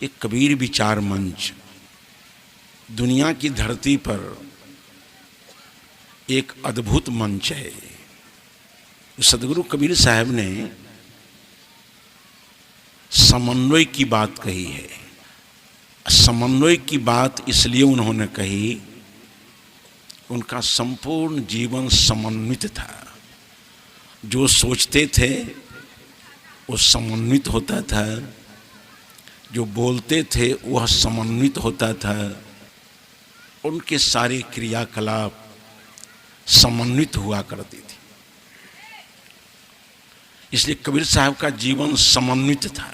एक कबीर विचार मंच दुनिया की धरती पर एक अद्भुत मंच है। सदगुरु कबीर साहब ने समन्वय की बात कही है। समन्वय की बात इसलिए उन्होंने कही, उनका संपूर्ण जीवन समन्वित था। जो सोचते थे वो समन्वित होता था, जो बोलते थे वह समन्वित होता था, उनके सारे क्रियाकलाप समन्वित हुआ करती थी। इसलिए कबीर साहब का जीवन समन्वित था।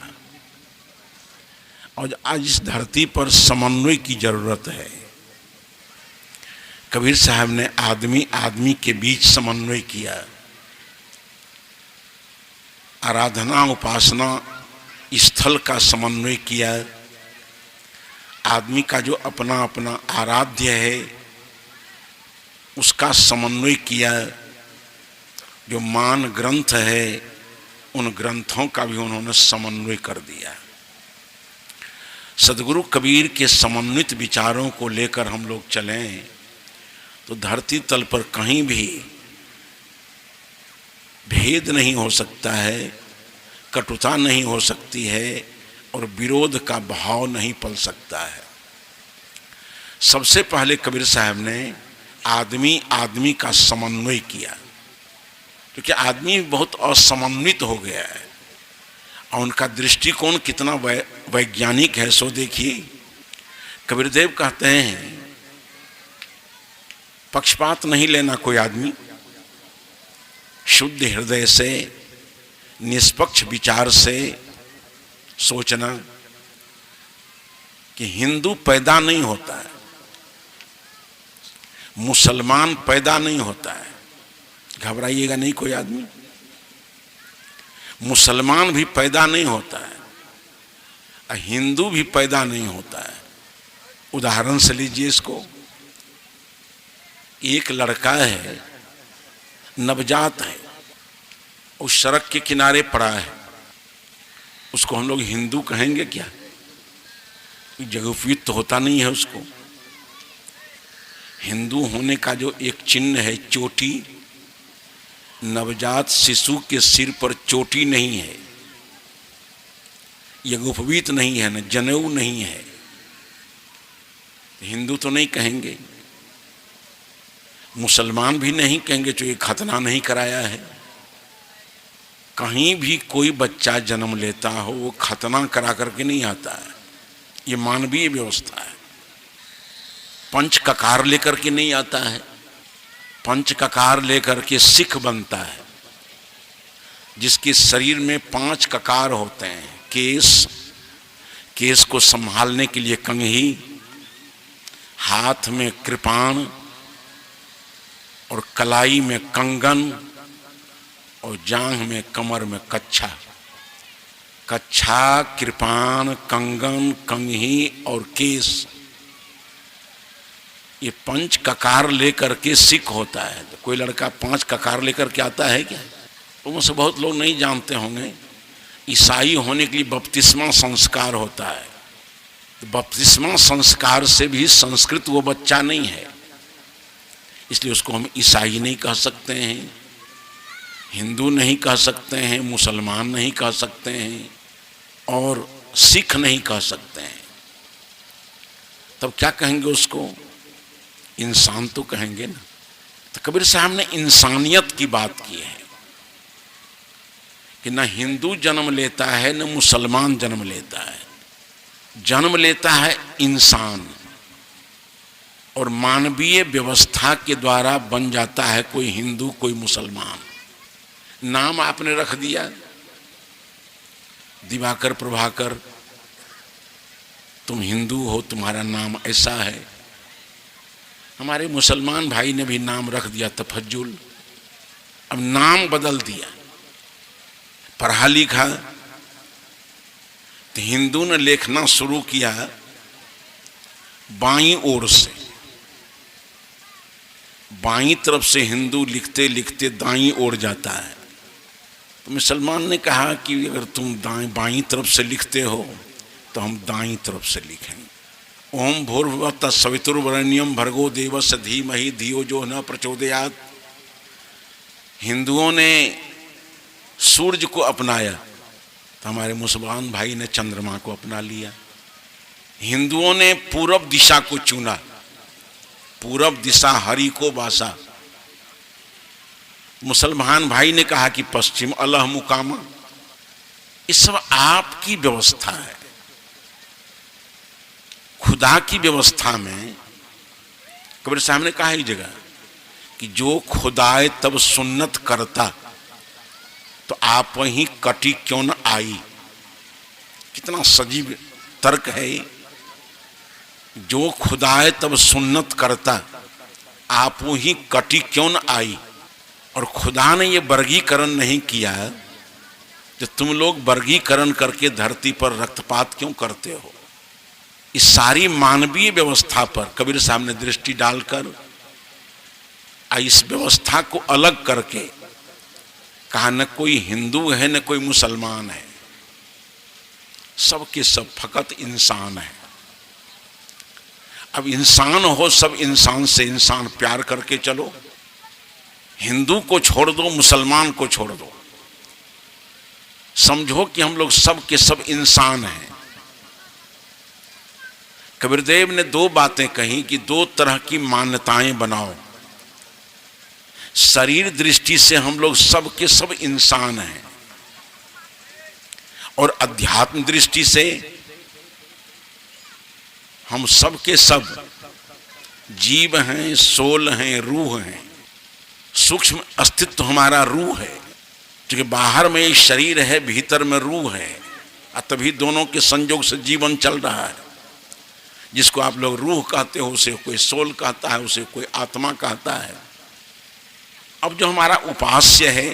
और आज इस धरती पर समन्वय की जरूरत है। कबीर साहब ने आदमी आदमी के बीच समन्वय किया। आराधना उपासना स्थल का समन्वय किया। आदमी का जो अपना अपना आराध्य है उसका समन्वय किया। जो मान ग्रंथ है उन ग्रंथों का भी उन्होंने समन्वय कर दिया। सदगुरु कबीर के समन्वित विचारों को लेकर हम लोग चलें तो धरती तल पर कहीं भी भेद नहीं हो सकता है, कटुता नहीं हो सकती है और विरोध का भाव नहीं पल सकता है। सबसे पहले कबीर साहब ने आदमी आदमी का समन्वय किया, क्योंकि आदमी बहुत असमन्वित हो गया है और उनका दृष्टिकोण कितना वैज्ञानिक है सो देखिए। कबीरदेव कहते हैं पक्षपात नहीं लेना कोई आदमी, शुद्ध हृदय से निष्पक्ष विचार से सोचना कि हिंदू पैदा नहीं होता है, मुसलमान पैदा नहीं होता है। घबराइएगा नहीं कोई आदमी, मुसलमान भी पैदा नहीं होता है और हिंदू भी पैदा नहीं होता है। उदाहरण से लीजिए इसको, एक लड़का है, नवजात है, उस सड़क के किनारे पड़ा है, उसको हम लोग हिंदू कहेंगे क्या? जगुफीत तो होता नहीं है उसको। हिंदू होने का जो एक चिन्ह है चोटी, नवजात शिशु के सिर पर चोटी नहीं है, यज्ञोपवीत नहीं है, न जनेऊ नहीं है, हिंदू तो नहीं कहेंगे। मुसलमान भी नहीं कहेंगे जो ये खतना नहीं कराया है। कहीं भी कोई बच्चा जन्म लेता हो वो खतना करा करके नहीं आता है, ये मानवीय व्यवस्था है। पंच ककार लेकर के नहीं आता है, पंच ककार लेकर के सिख बनता है, जिसके शरीर में 5 ककार होते हैं। केस को संभालने के लिए कंघी, हाथ में कृपाण और कलाई में कंगन और जांघ में कमर में कच्छा। कच्छा, कृपाण, कंगन, कंघी और केस, ये 5 ककार लेकर के सिख होता है। तो कोई लड़का 5 ककार लेकर के आता है क्या? उनसे बहुत लोग नहीं जानते होंगे, ईसाई होने के लिए बपतिस्मा संस्कार होता है। तो बपतिस्मा संस्कार से भी संस्कृत वो बच्चा नहीं है, इसलिए उसको हम ईसाई नहीं कह सकते हैं, हिंदू नहीं कह सकते हैं, मुसलमान नहीं कह सकते हैं और सिख नहीं कह सकते हैं। तब क्या कहेंगे उसको? इंसान तो कहेंगे ना। तो कबीर साहब ने इंसानियत की बात की है कि न हिंदू जन्म लेता है न मुसलमान जन्म लेता है, जन्म लेता है इंसान और मानवीय व्यवस्था के द्वारा बन जाता है कोई हिंदू कोई मुसलमान। नाम आपने रख दिया दिवाकर प्रभाकर, तुम हिंदू हो, तुम्हारा नाम ऐसा है। हमारे मुसलमान भाई ने भी नाम रख दिया तफज्जुल। अब नाम बदल दिया, पढ़ा लिखा तो हिंदू ने लिखना शुरू किया बाईं ओर से, बाईं तरफ से हिंदू लिखते लिखते दाईं ओर जाता है। तो मुसलमान ने कहा कि अगर तुम बाईं तरफ से लिखते हो तो हम दाईं तरफ से लिखेंगे। ओम भूर्भुवः तत्सवितुर्वरेण्यं भर्गो देवस्य धीमहि धियो जो न प्रचोदयात्। हिंदुओं ने सूर्य को अपनाया तो हमारे मुसलमान भाई ने चंद्रमा को अपना लिया। हिंदुओं ने पूरब दिशा को चुना, पूरब दिशा हरि को बासा। मुसलमान भाई ने कहा कि पश्चिम अल्लाह मुकामा। ये सब आपकी व्यवस्था है। खुदा की व्यवस्था में कबीर साहब ने कहा एक जगह कि जो खुदाए तब सुन्नत करता तो आप वहीं कटी क्यों न आई। कितना सजीव तर्क है ये। जो खुदाए तब सुन्नत करता आप वहीं कटी क्यों न आई। और खुदा ने ये वर्गीकरण नहीं किया जो तुम लोग वर्गीकरण करके धरती पर रक्तपात क्यों करते हो। इस सारी मानवीय व्यवस्था पर कबीर साहब ने दृष्टि डालकर इस व्यवस्था को अलग करके कहा न कोई हिंदू है न कोई मुसलमान है, सब के सब फकत इंसान है। अब इंसान हो, सब इंसान से इंसान प्यार करके चलो। हिंदू को छोड़ दो, मुसलमान को छोड़ दो, समझो कि हम लोग सब के सब इंसान हैं। कबीरदेव ने दो बातें कही कि दो तरह की मान्यताएं बनाओ। शरीर दृष्टि से हम लोग सब के सब इंसान हैं और अध्यात्म दृष्टि से हम सब के सब जीव हैं, सोल हैं, रूह हैं। सूक्ष्म अस्तित्व हमारा रूह है, क्योंकि बाहर में शरीर है, भीतर में रूह है, और तभी दोनों के संयोग से जीवन चल रहा है। जिसको आप लोग रूह कहते हो उसे कोई सोल कहता है, उसे कोई आत्मा कहता है। अब जो हमारा उपास्य है,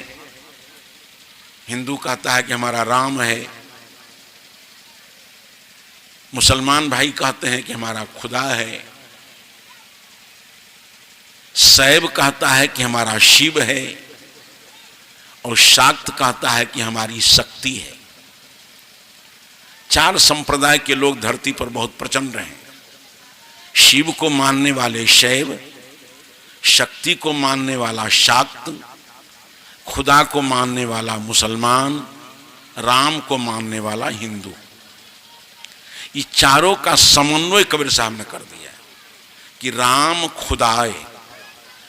हिंदू कहता है कि हमारा राम है, मुसलमान भाई कहते हैं कि हमारा खुदा है, शैव कहता है कि हमारा शिव है, और शाक्त कहता है कि हमारी शक्ति है। चार संप्रदाय के लोग धरती पर बहुत प्रचंड हैं। शिव को मानने वाले शैव, शक्ति को मानने वाला शाक्त, खुदा को मानने वाला मुसलमान, राम को मानने वाला हिंदू। ये चारों का समन्वय कबीर साहब ने कर दिया कि राम खुदाए,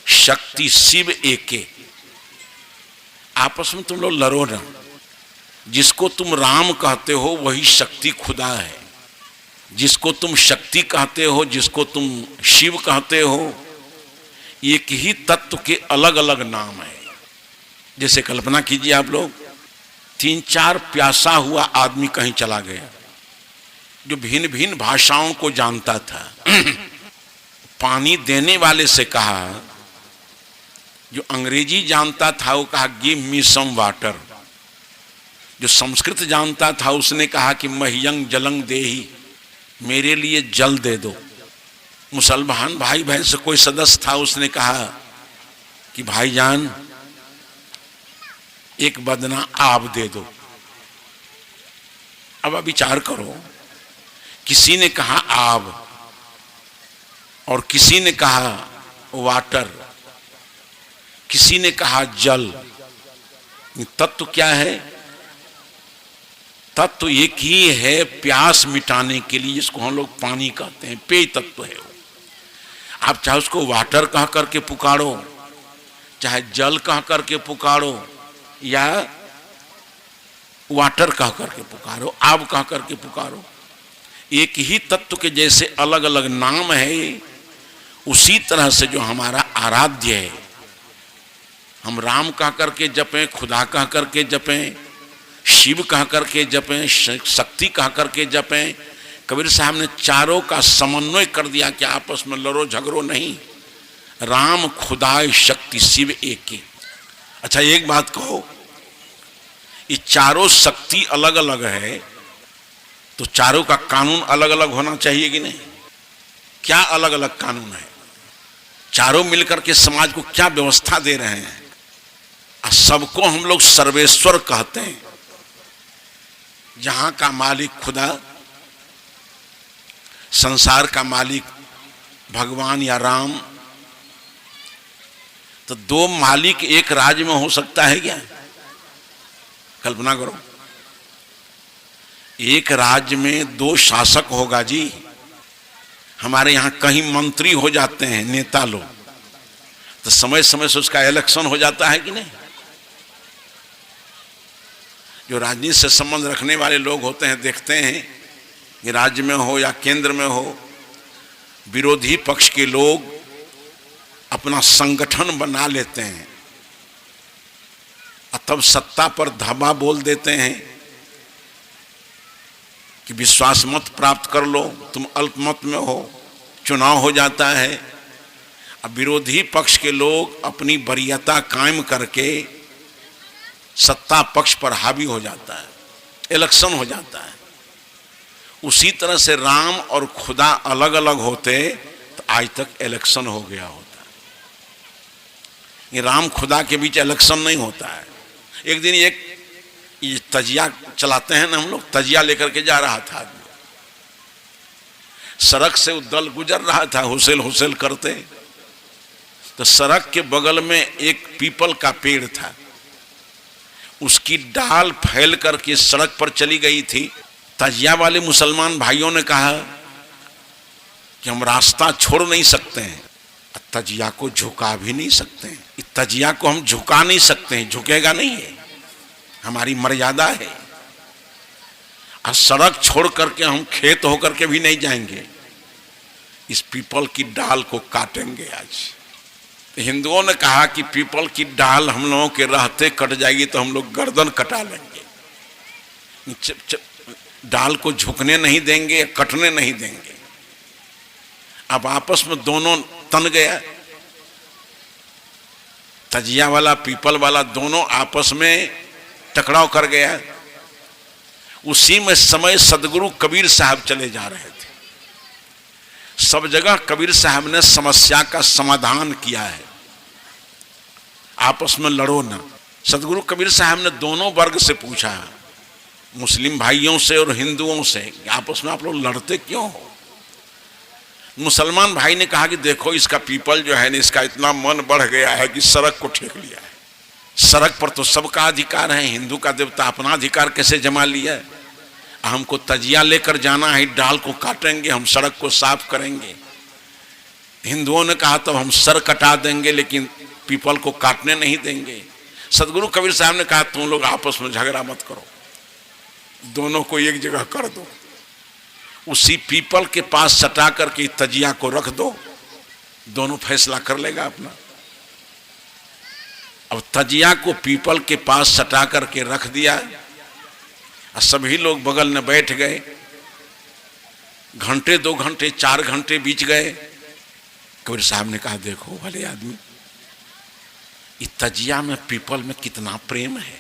शक्ति शिव एके। आपस में तुम लोग लड़ो ना। जिसको तुम राम कहते हो वही शक्ति खुदा है, जिसको तुम शक्ति कहते हो, जिसको तुम शिव कहते हो, एक ही तत्व के अलग अलग नाम है। जैसे कल्पना कीजिए आप लोग, 3-4 प्यासा हुआ आदमी कहीं चला गया जो भिन्न भिन्न भाषाओं को जानता था। पानी देने वाले से कहा, जो अंग्रेजी जानता था वो कहा गिव मी सम वाटर। जो संस्कृत जानता था उसने कहा कि मह्यं जलं देहि, मेरे लिए जल दे दो। मुसलमान भाई बहन से कोई सदस्य था, उसने कहा कि भाईजान एक बदना आब दे दो। अब आप विचार करो, किसी ने कहा आब और किसी ने कहा वाटर, किसी ने कहा जल। तत्व क्या है? तत्व एक ही है, प्यास मिटाने के लिए, जिसको हम लोग पानी कहते हैं, पेय तत्व है वो। आप चाहे उसको वाटर कह करके पुकारो, चाहे जल कह करके पुकारो, या वाटर कह करके पुकारो, आब कह करके पुकारो, एक ही तत्व के जैसे अलग अलग नाम है। उसी तरह से जो हमारा आराध्य है, हम राम कह करके जपें, खुदा कह करके जपें, शिव कह करके जपें, शक्ति कह करके जपें। कबीर साहब ने चारों का समन्वय कर दिया कि आपस में लड़ो झगड़ो नहीं। राम खुदा शक्ति शिव एक ही। अच्छा एक बात कहो, ये चारों शक्ति अलग अलग है तो चारों का कानून अलग अलग होना चाहिए कि नहीं? क्या अलग अलग कानून है? चारों मिलकर के समाज को क्या व्यवस्था दे रहे हैं? सबको हम लोग सर्वेश्वर कहते हैं। जहां का मालिक खुदा, संसार का मालिक भगवान या राम, तो दो मालिक एक राज्य में हो सकता है क्या? कल्पना करो, एक राज्य में दो शासक होगा जी। हमारे यहाँ कहीं मंत्री हो जाते हैं नेता लोग, तो समय समय से उसका इलेक्शन हो जाता है कि नहीं? जो राजनीति से संबंध रखने वाले लोग होते हैं, देखते हैं कि राज्य में हो या केंद्र में हो, विरोधी पक्ष के लोग अपना संगठन बना लेते हैं और तब सत्ता पर धावा बोल देते हैं कि विश्वास मत प्राप्त कर लो, तुम अल्पमत में हो, चुनाव हो जाता है। अब विरोधी पक्ष के लोग अपनी वरीयता कायम करके सत्ता पक्ष पर हावी हो जाता है, इलेक्शन हो जाता है। उसी तरह से राम और खुदा अलग अलग होते तो आज तक इलेक्शन हो गया होता। ये राम खुदा के बीच इलेक्शन नहीं होता है। एक दिन एक ये तजिया चलाते हैं ना हम लोग, तजिया लेकर के जा रहा था आदमी, सड़क से दल गुजर रहा था हुसेल हुसेल करते, तो सड़क के बगल में एक पीपल का पेड़ था, उसकी डाल फैल करके सड़क पर चली गई थी। तजिया वाले मुसलमान भाइयों ने कहा कि हम रास्ता छोड़ नहीं सकते हैं, तजिया को झुका भी नहीं सकते हैं, तजिया को हम झुका नहीं सकते हैं, झुकेगा नहीं है, हमारी मर्यादा है। और सड़क छोड़ करके हम खेत होकर के भी नहीं जाएंगे, इस पीपल की डाल को काटेंगे आज। तो हिंदुओं ने कहा कि पीपल की डाल हम लोगों के रहते कट जाएगी तो हम लोग गर्दन कटा लेंगे, डाल को झुकने नहीं देंगे, कटने नहीं देंगे। अब आपस में दोनों तन गया, तजिया वाला पीपल वाला दोनों आपस में टकराव कर गया। उसी में समय सदगुरु कबीर साहब चले जा रहे थे। सब जगह कबीर साहब ने समस्या का समाधान किया है, आपस में लड़ो ना। सदगुरु कबीर साहब ने दोनों वर्ग से पूछा, मुस्लिम भाइयों से और हिंदुओं से, आपस में आप लोग लड़ते क्यों हो? मुसलमान भाई ने कहा कि देखो इसका पीपल जो है ना, इसका इतना मन बढ़ गया है कि सड़क को ठेक लिया है। सड़क पर तो सबका अधिकार है, हिंदू का देवता अपना अधिकार कैसे जमा लिया है? हमको तजिया लेकर जाना है, डाल को काटेंगे, हम सड़क को साफ करेंगे। हिंदुओं ने कहा तो हम सर कटा देंगे लेकिन पीपल को काटने नहीं देंगे। सदगुरु कबीर साहब ने कहा तुम लोग आपस में झगड़ा मत करो, दोनों को एक जगह कर दो, उसी पीपल के पास सटा करके तजिया को रख दो, दोनों फैसला कर लेगा अपना। अब तजिया को पीपल के पास सटा करके रख दिया और सभी लोग बगल में बैठ गए। घंटे 2 घंटे 4 घंटे बीत गए। कबीर साहब ने कहा देखो भले आदमी, इस तजिया में पीपल में कितना प्रेम है,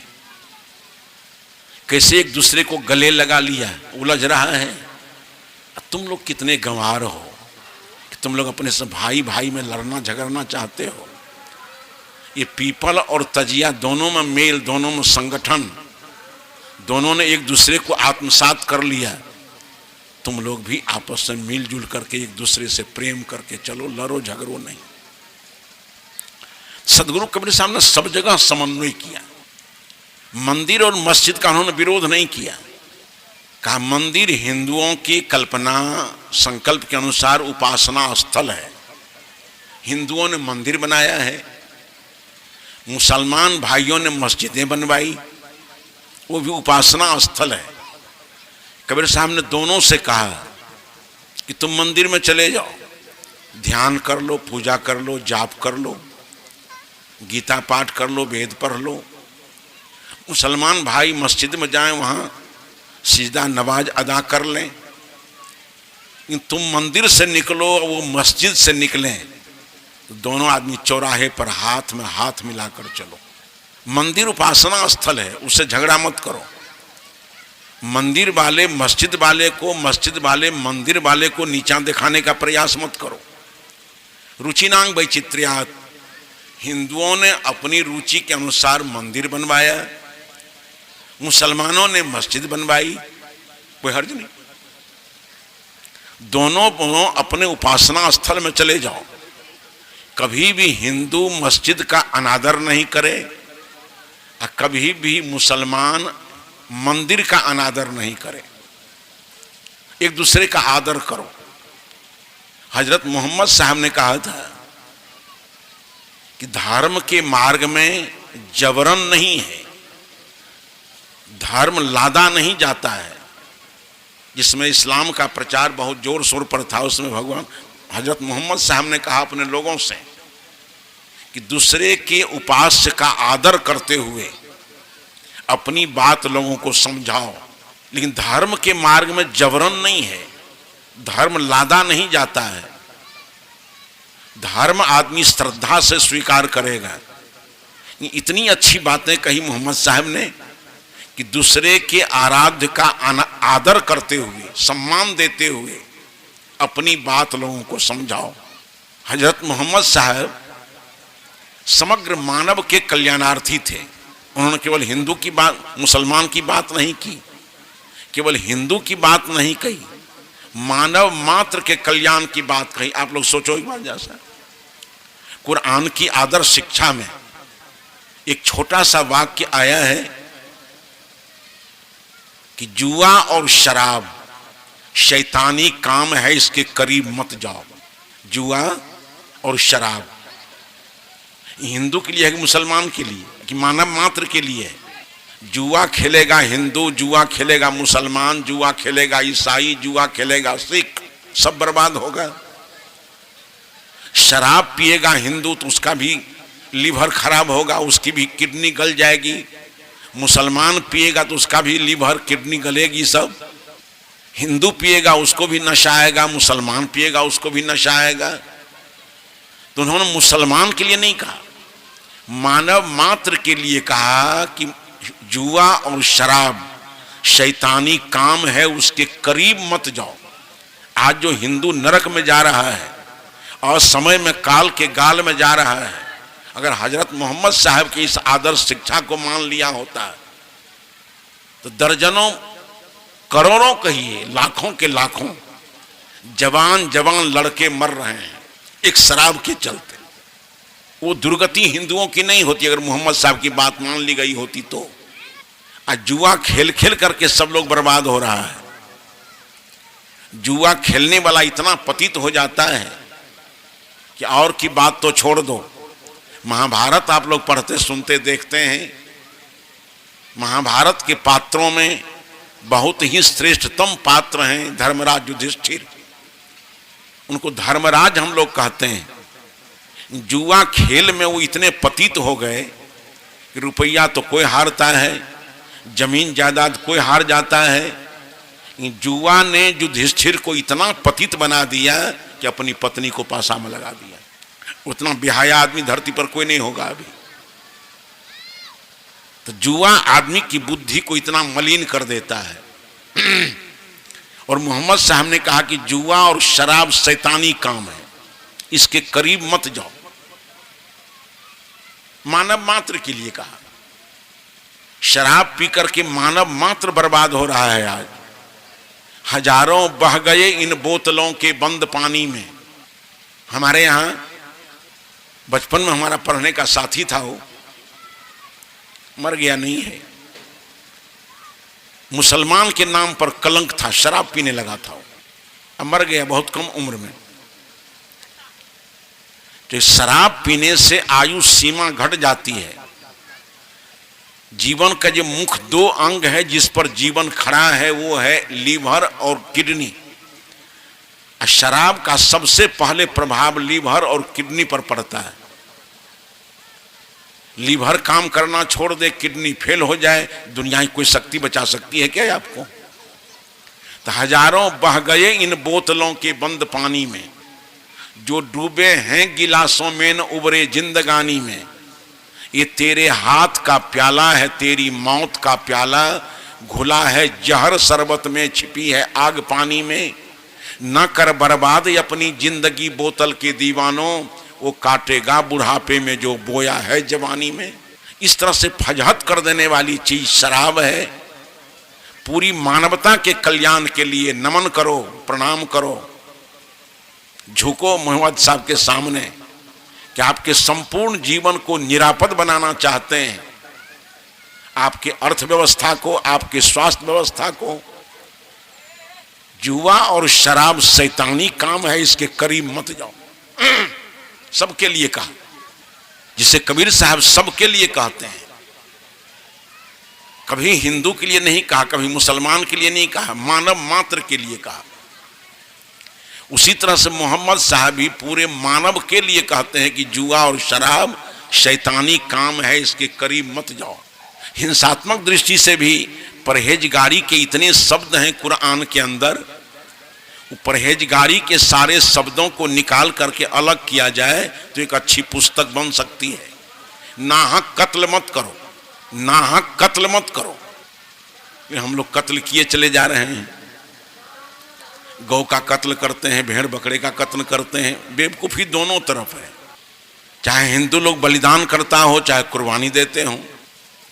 कैसे एक दूसरे को गले लगा लिया, उलझ रहा है। तुम लोग कितने गंवार हो कि तुम लोग अपने से भाई भाई में लड़ना झगड़ना चाहते हो। ये पीपल और तजिया दोनों में मेल, दोनों में संगठन, दोनों ने एक दूसरे को आत्मसात कर लिया। तुम लोग भी आपस में मिलजुल करके एक दूसरे से प्रेम करके चलो, लड़ो झगड़ो नहीं। सदगुरु कबीर साहब ने सब जगह समन्वय किया। मंदिर और मस्जिद का उन्होंने विरोध नहीं किया। कहा मंदिर हिंदुओं की कल्पना संकल्प के अनुसार उपासना स्थल है, हिंदुओं ने मंदिर बनाया है, मुसलमान भाइयों ने मस्जिदें बनवाई, वो भी उपासना स्थल है। कबीर साहब ने दोनों से कहा कि तुम मंदिर में चले जाओ, ध्यान कर लो, पूजा कर लो, जाप कर लो, गीता पाठ कर लो, वेद पढ़ लो। मुसलमान भाई मस्जिद में जाएं, वहाँ सिजदा नमाज अदा कर लें। तुम मंदिर से निकलो, वो मस्जिद से निकलें, तो दोनों आदमी चौराहे पर हाथ में हाथ मिलाकर चलो। मंदिर उपासना स्थल है, उससे झगड़ा मत करो। मंदिर वाले मस्जिद वाले को, मस्जिद वाले मंदिर वाले को नीचा दिखाने का प्रयास मत करो। रुचिनांग वैचित्र्यात्, हिंदुओं ने अपनी रुचि के अनुसार मंदिर बनवाया, मुसलमानों ने मस्जिद बनवाई, कोई हर्ज नहीं। दोनों अपने उपासना स्थल में चले जाओ, कभी भी हिंदू मस्जिद का अनादर नहीं करे और कभी भी मुसलमान मंदिर का अनादर नहीं करे। एक दूसरे का आदर करो। हजरत मोहम्मद साहब ने कहा था कि धर्म के मार्ग में जबरन नहीं है, धर्म लादा नहीं जाता है। जिसमें इस्लाम का प्रचार बहुत जोर शोर पर था, उसमें भगवान हजरत मोहम्मद साहब ने कहा अपने लोगों से कि दूसरे के उपास्य का आदर करते हुए अपनी बात लोगों को समझाओ, लेकिन धर्म के मार्ग में जबरन नहीं है, धर्म लादा नहीं जाता है। धर्म आदमी श्रद्धा से स्वीकार करेगा। इतनी अच्छी बातें कही मोहम्मद साहब ने कि दूसरे के आराध्य का आदर करते हुए, सम्मान देते हुए अपनी बात लोगों को समझाओ। हजरत मोहम्मद साहब समग्र मानव के कल्याणार्थी थे। उन्होंने केवल हिंदू की बात, मुसलमान की बात नहीं की, केवल हिंदू की बात नहीं कही, मानव मात्र के कल्याण की बात कही। आप लोग सोचो एक बार, जैसा कुरान की आदर्श शिक्षा में एक छोटा सा वाक्य आया है कि जुआ और शराब शैतानी काम है, इसके करीब मत जाओ। जुआ और शराब हिंदू के लिए है कि मुसलमान के लिए, कि मानव मात्र के लिए है। जुआ खेलेगा हिंदू, जुआ खेलेगा मुसलमान, जुआ खेलेगा ईसाई, जुआ खेलेगा सिख, सब बर्बाद होगा। शराब पिएगा हिंदू तो उसका भी लीवर खराब होगा, उसकी भी किडनी गल जाएगी। मुसलमान पिएगा तो उसका भी लीवर किडनी गलेगी। सब हिंदू पिएगा उसको भी नशा आएगा, मुसलमान पिएगा उसको भी नशा आएगा। तो उन्होंने मुसलमान के लिए नहीं कहा, मानव मात्र के लिए कहा कि जुआ और शराब शैतानी काम है, उसके करीब मत जाओ। आज जो हिंदू नरक में जा रहा है और समय में काल के गाल में जा रहा है, अगर हजरत मोहम्मद साहब की इस आदर्श शिक्षा को मान लिया होता तो दर्जनों करोड़ों कहिए लाखों के लाखों जवान जवान लड़के मर रहे हैं एक शराब के चलते। वो दुर्गति हिंदुओं की नहीं होती अगर मोहम्मद साहब की बात मान ली गई होती तो। आज जुआ खेल खेल करके सब लोग बर्बाद हो रहा है। जुआ खेलने वाला इतना पतित हो जाता है कि और की बात तो छोड़ दो। महाभारत आप लोग पढ़ते सुनते देखते हैं, महाभारत के पात्रों में बहुत ही श्रेष्ठतम पात्र हैं धर्मराज युधिष्ठिर। उनको धर्मराज हम लोग कहते हैं। जुआ खेल में वो इतने पतित हो गए कि रुपया तो कोई हारता है, जमीन जायदाद कोई हार जाता है। जुआ ने युधिष्ठिर को इतना पतित बना दिया कि अपनी पत्नी को पासा में लगा दिया। उतना बेहाया आदमी धरती पर कोई नहीं होगा अभी। तो जुआ आदमी की बुद्धि को इतना मलिन कर देता है। और मोहम्मद साहब ने कहा कि जुआ और शराब शैतानी काम है, इसके करीब मत जाओ। मानव मात्र के लिए कहा। शराब पी करके मानव मात्र बर्बाद हो रहा है। आज हजारों बह गए इन बोतलों के बंद पानी में। हमारे यहां बचपन में हमारा पढ़ने का साथी था, वो मर गया नहीं है। मुसलमान के नाम पर कलंक था, शराब पीने लगा था वो, अब मर गया बहुत कम उम्र में। तो शराब पीने से आयु सीमा घट जाती है। जीवन का जो मुख्य दो अंग है जिस पर जीवन खड़ा है वो है लीवर और किडनी। शराब का सबसे पहले प्रभाव लीवर और किडनी पर पड़ता है। लीवर काम करना छोड़ दे, किडनी फेल हो जाए, दुनिया की कोई शक्ति बचा सकती है क्या आपको? तो हजारों बह गए इन बोतलों के बंद पानी में, जो डूबे हैं गिलासों में न उबरे जिंदगानी में। ये तेरे हाथ का प्याला है, तेरी मौत का प्याला, घुला है जहर शरबत में, छिपी है आग पानी में। न कर बर्बाद अपनी जिंदगी बोतल के दीवानों, वो काटेगा बुढ़ापे में जो बोया है जवानी में। इस तरह से फजहत कर देने वाली चीज शराब है। पूरी मानवता के कल्याण के लिए नमन करो, प्रणाम करो। झुको मोहम्मद साहब के सामने कि आपके संपूर्ण जीवन को निरापद बनाना चाहते हैं, आपके अर्थव्यवस्था को, आपके स्वास्थ्य व्यवस्था को। जुआ और शराब शैतानी काम है, इसके करीब मत जाओ। सबके लिए कहा, जिसे कबीर साहब सबके लिए कहते हैं। कभी हिंदू के लिए नहीं कहा, कभी मुसलमान के लिए नहीं कहा, मानव मात्र के लिए कहा। उसी तरह से मोहम्मद साहब भी पूरे मानव के लिए कहते हैं कि जुआ और शराब शैतानी काम है, इसके करीब मत जाओ। हिंसात्मक दृष्टि से भी परहेजगारी के इतने शब्द हैं कुरान के अंदर, परहेजगारी के सारे शब्दों को निकाल करके अलग किया जाए तो एक अच्छी पुस्तक बन सकती है। नाहक कत्ल मत करो, नाहक कत्ल मत करो। हम लोग कत्ल किए चले जा रहे हैं, गौ का कत्ल करते हैं, भेड़ बकरे का कत्ल करते हैं। बेवकूफ़ी दोनों तरफ है, चाहे हिंदू लोग बलिदान करता हो, चाहे कुर्बानी देते हो,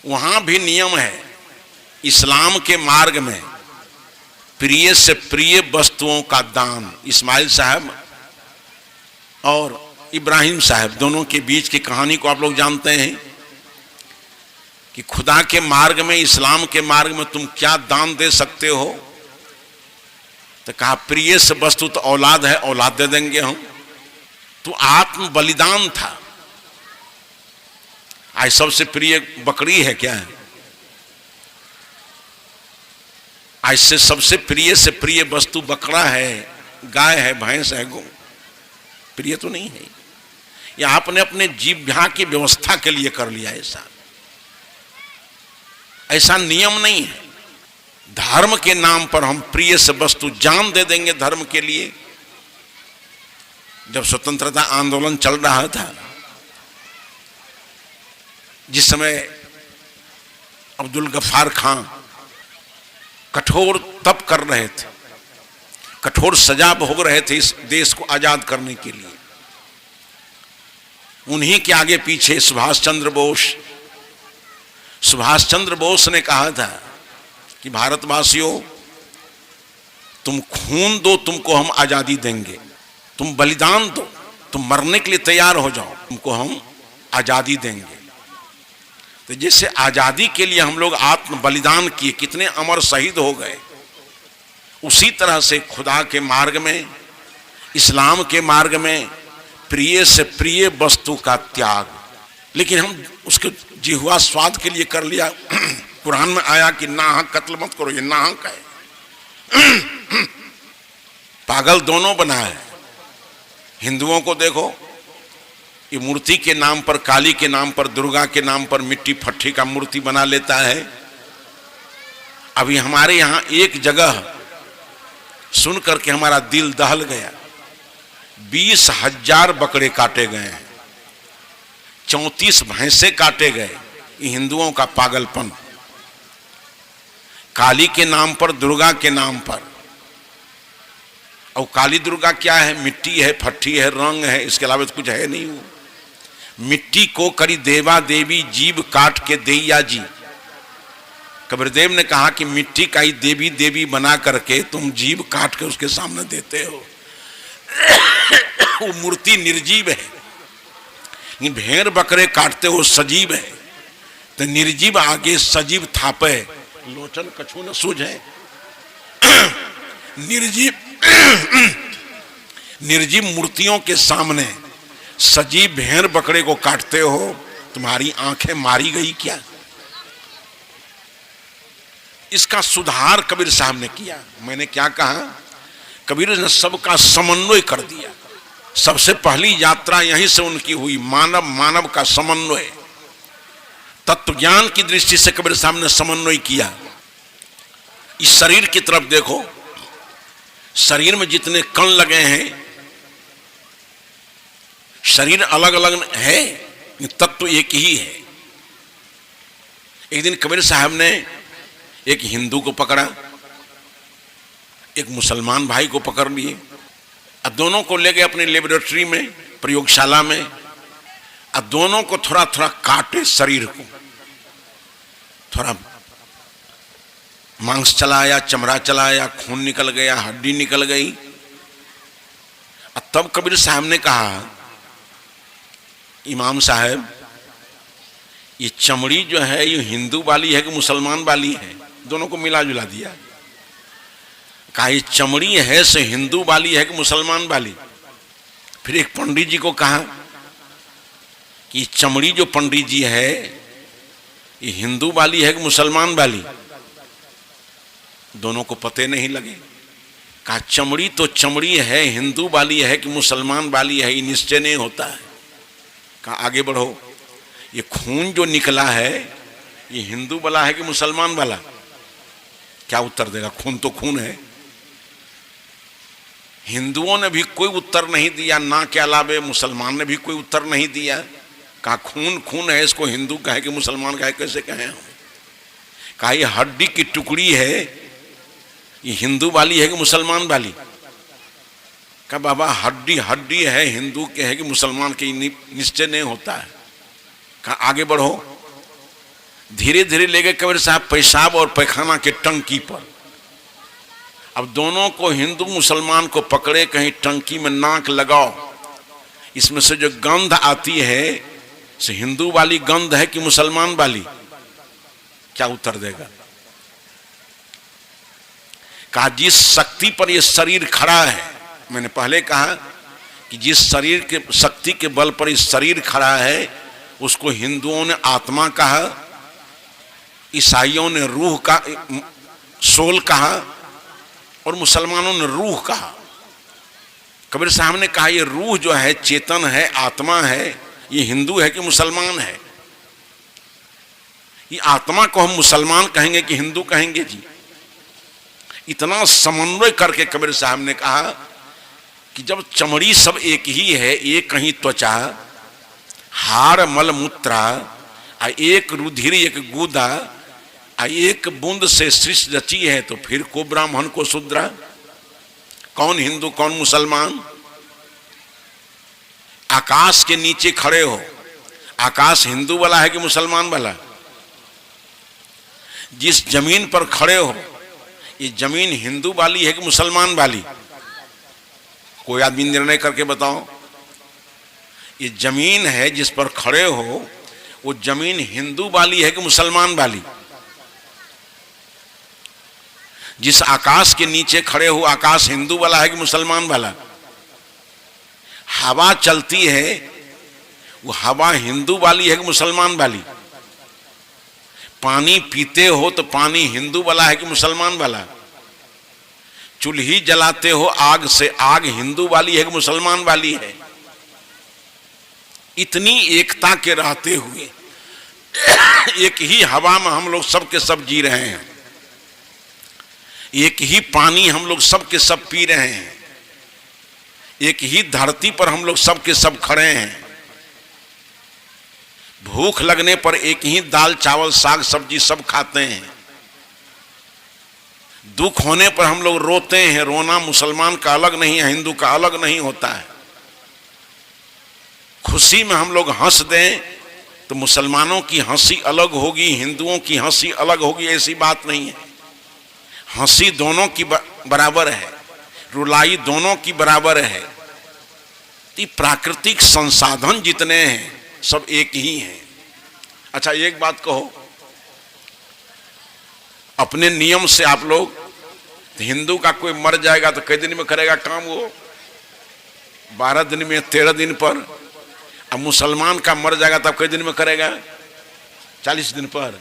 वहाँ भी नियम है। इस्लाम के मार्ग में प्रिय से प्रिय वस्तुओं का दान। इस्माइल साहब और इब्राहिम साहब दोनों के बीच की कहानी को आप लोग जानते हैं कि खुदा के मार्ग में, इस्लाम के मार्ग में तुम क्या दान दे सकते हो? तो कहा प्रिय से वस्तु तो औलाद है, औलाद दे देंगे हम। तो आत्म बलिदान था। आज सबसे प्रिय बकरी है क्या है? आज से सबसे प्रिय वस्तु बकरा है, गाय है, भैंस है, गौ। प्रिय तो नहीं है। या आपने अपने जीवहा की व्यवस्था के लिए कर लिया। ऐसा नियम नहीं है। धर्म के नाम पर हम प्रिय से वस्तु जान दे देंगे धर्म के लिए। जब स्वतंत्रता आंदोलन चल रहा था, जिस समय अब्दुल गफ्फार खां कठोर तप कर रहे थे, कठोर सजा भोग रहे थे इस देश को आजाद करने के लिए, उन्हीं के आगे पीछे सुभाष चंद्र बोस ने कहा था कि भारतवासियों, तुम खून दो, तुमको हम आजादी देंगे। तुम बलिदान दो, तुम मरने के लिए तैयार हो जाओ, तुमको हम आजादी देंगे। तो जैसे आजादी के लिए हम लोग आत्म बलिदान किए, कितने अमर शहीद हो गए, उसी तरह से खुदा के मार्ग में, इस्लाम के मार्ग में प्रिय से प्रिय वस्तु का त्याग। लेकिन हम उसके जिह्वा स्वाद के लिए कर लिया। कुरान में आया कि नाहक कत्ल मत करो, ये नाहक है। पागल दोनों बनाए। हिंदुओं को देखो, ये मूर्ति के नाम पर, काली के नाम पर, दुर्गा के नाम पर मिट्टी फट्टी का मूर्ति बना लेता है। अभी हमारे यहाँ एक जगह सुन करके हमारा दिल दहल गया। 20,000 बकरे काटे गए हैं, 34 भैंसे काटे गए। ये हिंदुओं का पागलपन। काली के नाम पर, दुर्गा के नाम पर। और काली दुर्गा क्या है? मिट्टी है, फट्टी है, रंग है, इसके अलावा तो कुछ है नहीं। वो मिट्टी को करी देवा देवी, जीव काट के दैया जी। कबीरदेव ने कहा कि मिट्टी का ही देवी देवी बना करके तुम जीव काट के उसके सामने देते हो। वो मूर्ति निर्जीव है। भेड़ बकरे काटते हो सजीव है, तो निर्जीव आगे सजीव थापे, लोचन कछु न सूझे। निर्जीव मूर्तियों के सामने सजीव भेड़ बकरे को काटते हो, तुम्हारी आंखें मारी गई क्या? इसका सुधार कबीर साहब ने किया। मैंने क्या कहा? कबीर ने सबका समन्वय कर दिया। सबसे पहली यात्रा यहीं से उनकी हुई, मानव मानव का समन्वय। तत्व ज्ञान की दृष्टि से कबीर साहब ने समन्वय किया। इस शरीर की तरफ देखो, शरीर में जितने कण लगे हैं, शरीर अलग अलग है, तत्व एक ही है। एक दिन कबीर साहब ने एक हिंदू को पकड़ा, एक मुसलमान भाई को पकड़ लिए, और दोनों को ले गए अपनी लेबोरेटरी में, प्रयोगशाला में, और दोनों को थोड़ा थोड़ा काटे शरीर को। थोड़ा मांस चलाया, चमड़ा चलाया, खून निकल गया, हड्डी निकल गई, और तब कबीर साहब ने कहा, इमाम साहब ये चमड़ी जो है ये हिंदू वाली है कि मुसलमान वाली है? दोनों को मिला जुला दिया। कहा ये चमड़ी है से हिंदू वाली है कि मुसलमान वाली? फिर एक पंडित जी को कहा कि चमड़ी जो पंडित जी है ये हिंदू वाली है कि मुसलमान वाली? दोनों को पते नहीं लगे। कहा चमड़ी तो चमड़ी है, हिंदू वाली है कि मुसलमान वाली है ये निश्चय नहीं होता है। कहा आगे बढ़ो, ये खून जो निकला है ये हिंदू वाला है कि मुसलमान वाला? क्या उत्तर देगा? खून तो खून है। हिंदुओं ने भी कोई उत्तर नहीं दिया, ना के अलावे मुसलमान ने भी कोई उत्तर नहीं दिया। कहा खून खून है, इसको हिंदू कहे कि मुसलमान कहे, कैसे कहें हम? कहा ये हड्डी की टुकड़ी है, ये हिंदू वाली है कि मुसलमान वाली? कहा बाबा हड्डी हड्डी है, हिंदू के है कि मुसलमान के निश्चय नहीं होता है। कहा आगे बढ़ो। धीरे धीरे ले गए कबीर साहब पेशाब और पैखाना के टंकी पर। अब दोनों को, हिंदू मुसलमान को पकड़े, कहीं टंकी में नाक लगाओ, इसमें से जो गंध आती है से हिंदू वाली गंध है कि मुसलमान वाली? क्या उत्तर देगा? कहा जिस शक्ति पर यह शरीर खड़ा है, मैंने पहले कहा कि जिस शरीर के शक्ति के बल पर इस शरीर खड़ा है उसको हिंदुओं ने आत्मा कहा, ईसाइयों ने रूह का सोल कहा और मुसलमानों ने रूह कहा। कबीर साहब ने कहा ये रूह जो है चेतन है, आत्मा है, ये हिंदू है कि मुसलमान है? ये आत्मा को हम मुसलमान कहेंगे कि हिंदू कहेंगे जी? इतना समन्वय करके कबीर साहब ने कहा कि जब चमड़ी सब एक ही है, एक कहीं त्वचा, हाड़ मल मूत्रा, एक रुधिर एक गुदा, एक बूंद से सृष्टि रची है, तो फिर को ब्राह्मण को शूद्रा? कौन हिंदू कौन मुसलमान? आकाश के नीचे खड़े हो, आकाश हिंदू वाला है कि मुसलमान वाला? जिस जमीन पर खड़े हो ये जमीन हिंदू वाली है कि मुसलमान वाली? कोई आदमी निर्णय करके बताओ। ये जमीन है जिस पर खड़े हो वो जमीन हिंदू वाली है कि मुसलमान वाली? जिस आकाश के नीचे खड़े हो आकाश हिंदू वाला है कि मुसलमान वाला? हवा चलती है वो हवा हिंदू वाली है कि मुसलमान वाली? पानी पीते हो तो पानी हिंदू वाला है कि मुसलमान वाला? चूल्ही जलाते हो आग से, आग हिंदू वाली है कि मुसलमान वाली है? इतनी एकता के रहते हुए एक ही हवा में हम लोग सब के सब जी रहे हैं, एक ही पानी हम लोग सब के सब पी रहे हैं, एक ही धरती पर हम लोग सब के सब खड़े हैं। भूख लगने पर एक ही दाल चावल साग सब्जी सब खाते हैं। दुख होने पर हम लोग रोते हैं, रोना मुसलमान का अलग नहीं है, हिंदू का अलग नहीं होता है। खुशी में हम लोग हंस दें तो मुसलमानों की हंसी अलग होगी, हिंदुओं की हंसी अलग होगी, ऐसी बात नहीं है। हंसी दोनों की बराबर है, रुलाई दोनों की बराबर है। प्राकृतिक संसाधन जितने हैं सब एक ही हैं। अच्छा एक बात कहो, अपने नियम से आप लोग, हिंदू का कोई मर जाएगा तो कई दिन में करेगा काम? वो 12 दिन में, 13 दिन पर। अब मुसलमान का मर जाएगा तब कई दिन में करेगा? 40 दिन पर।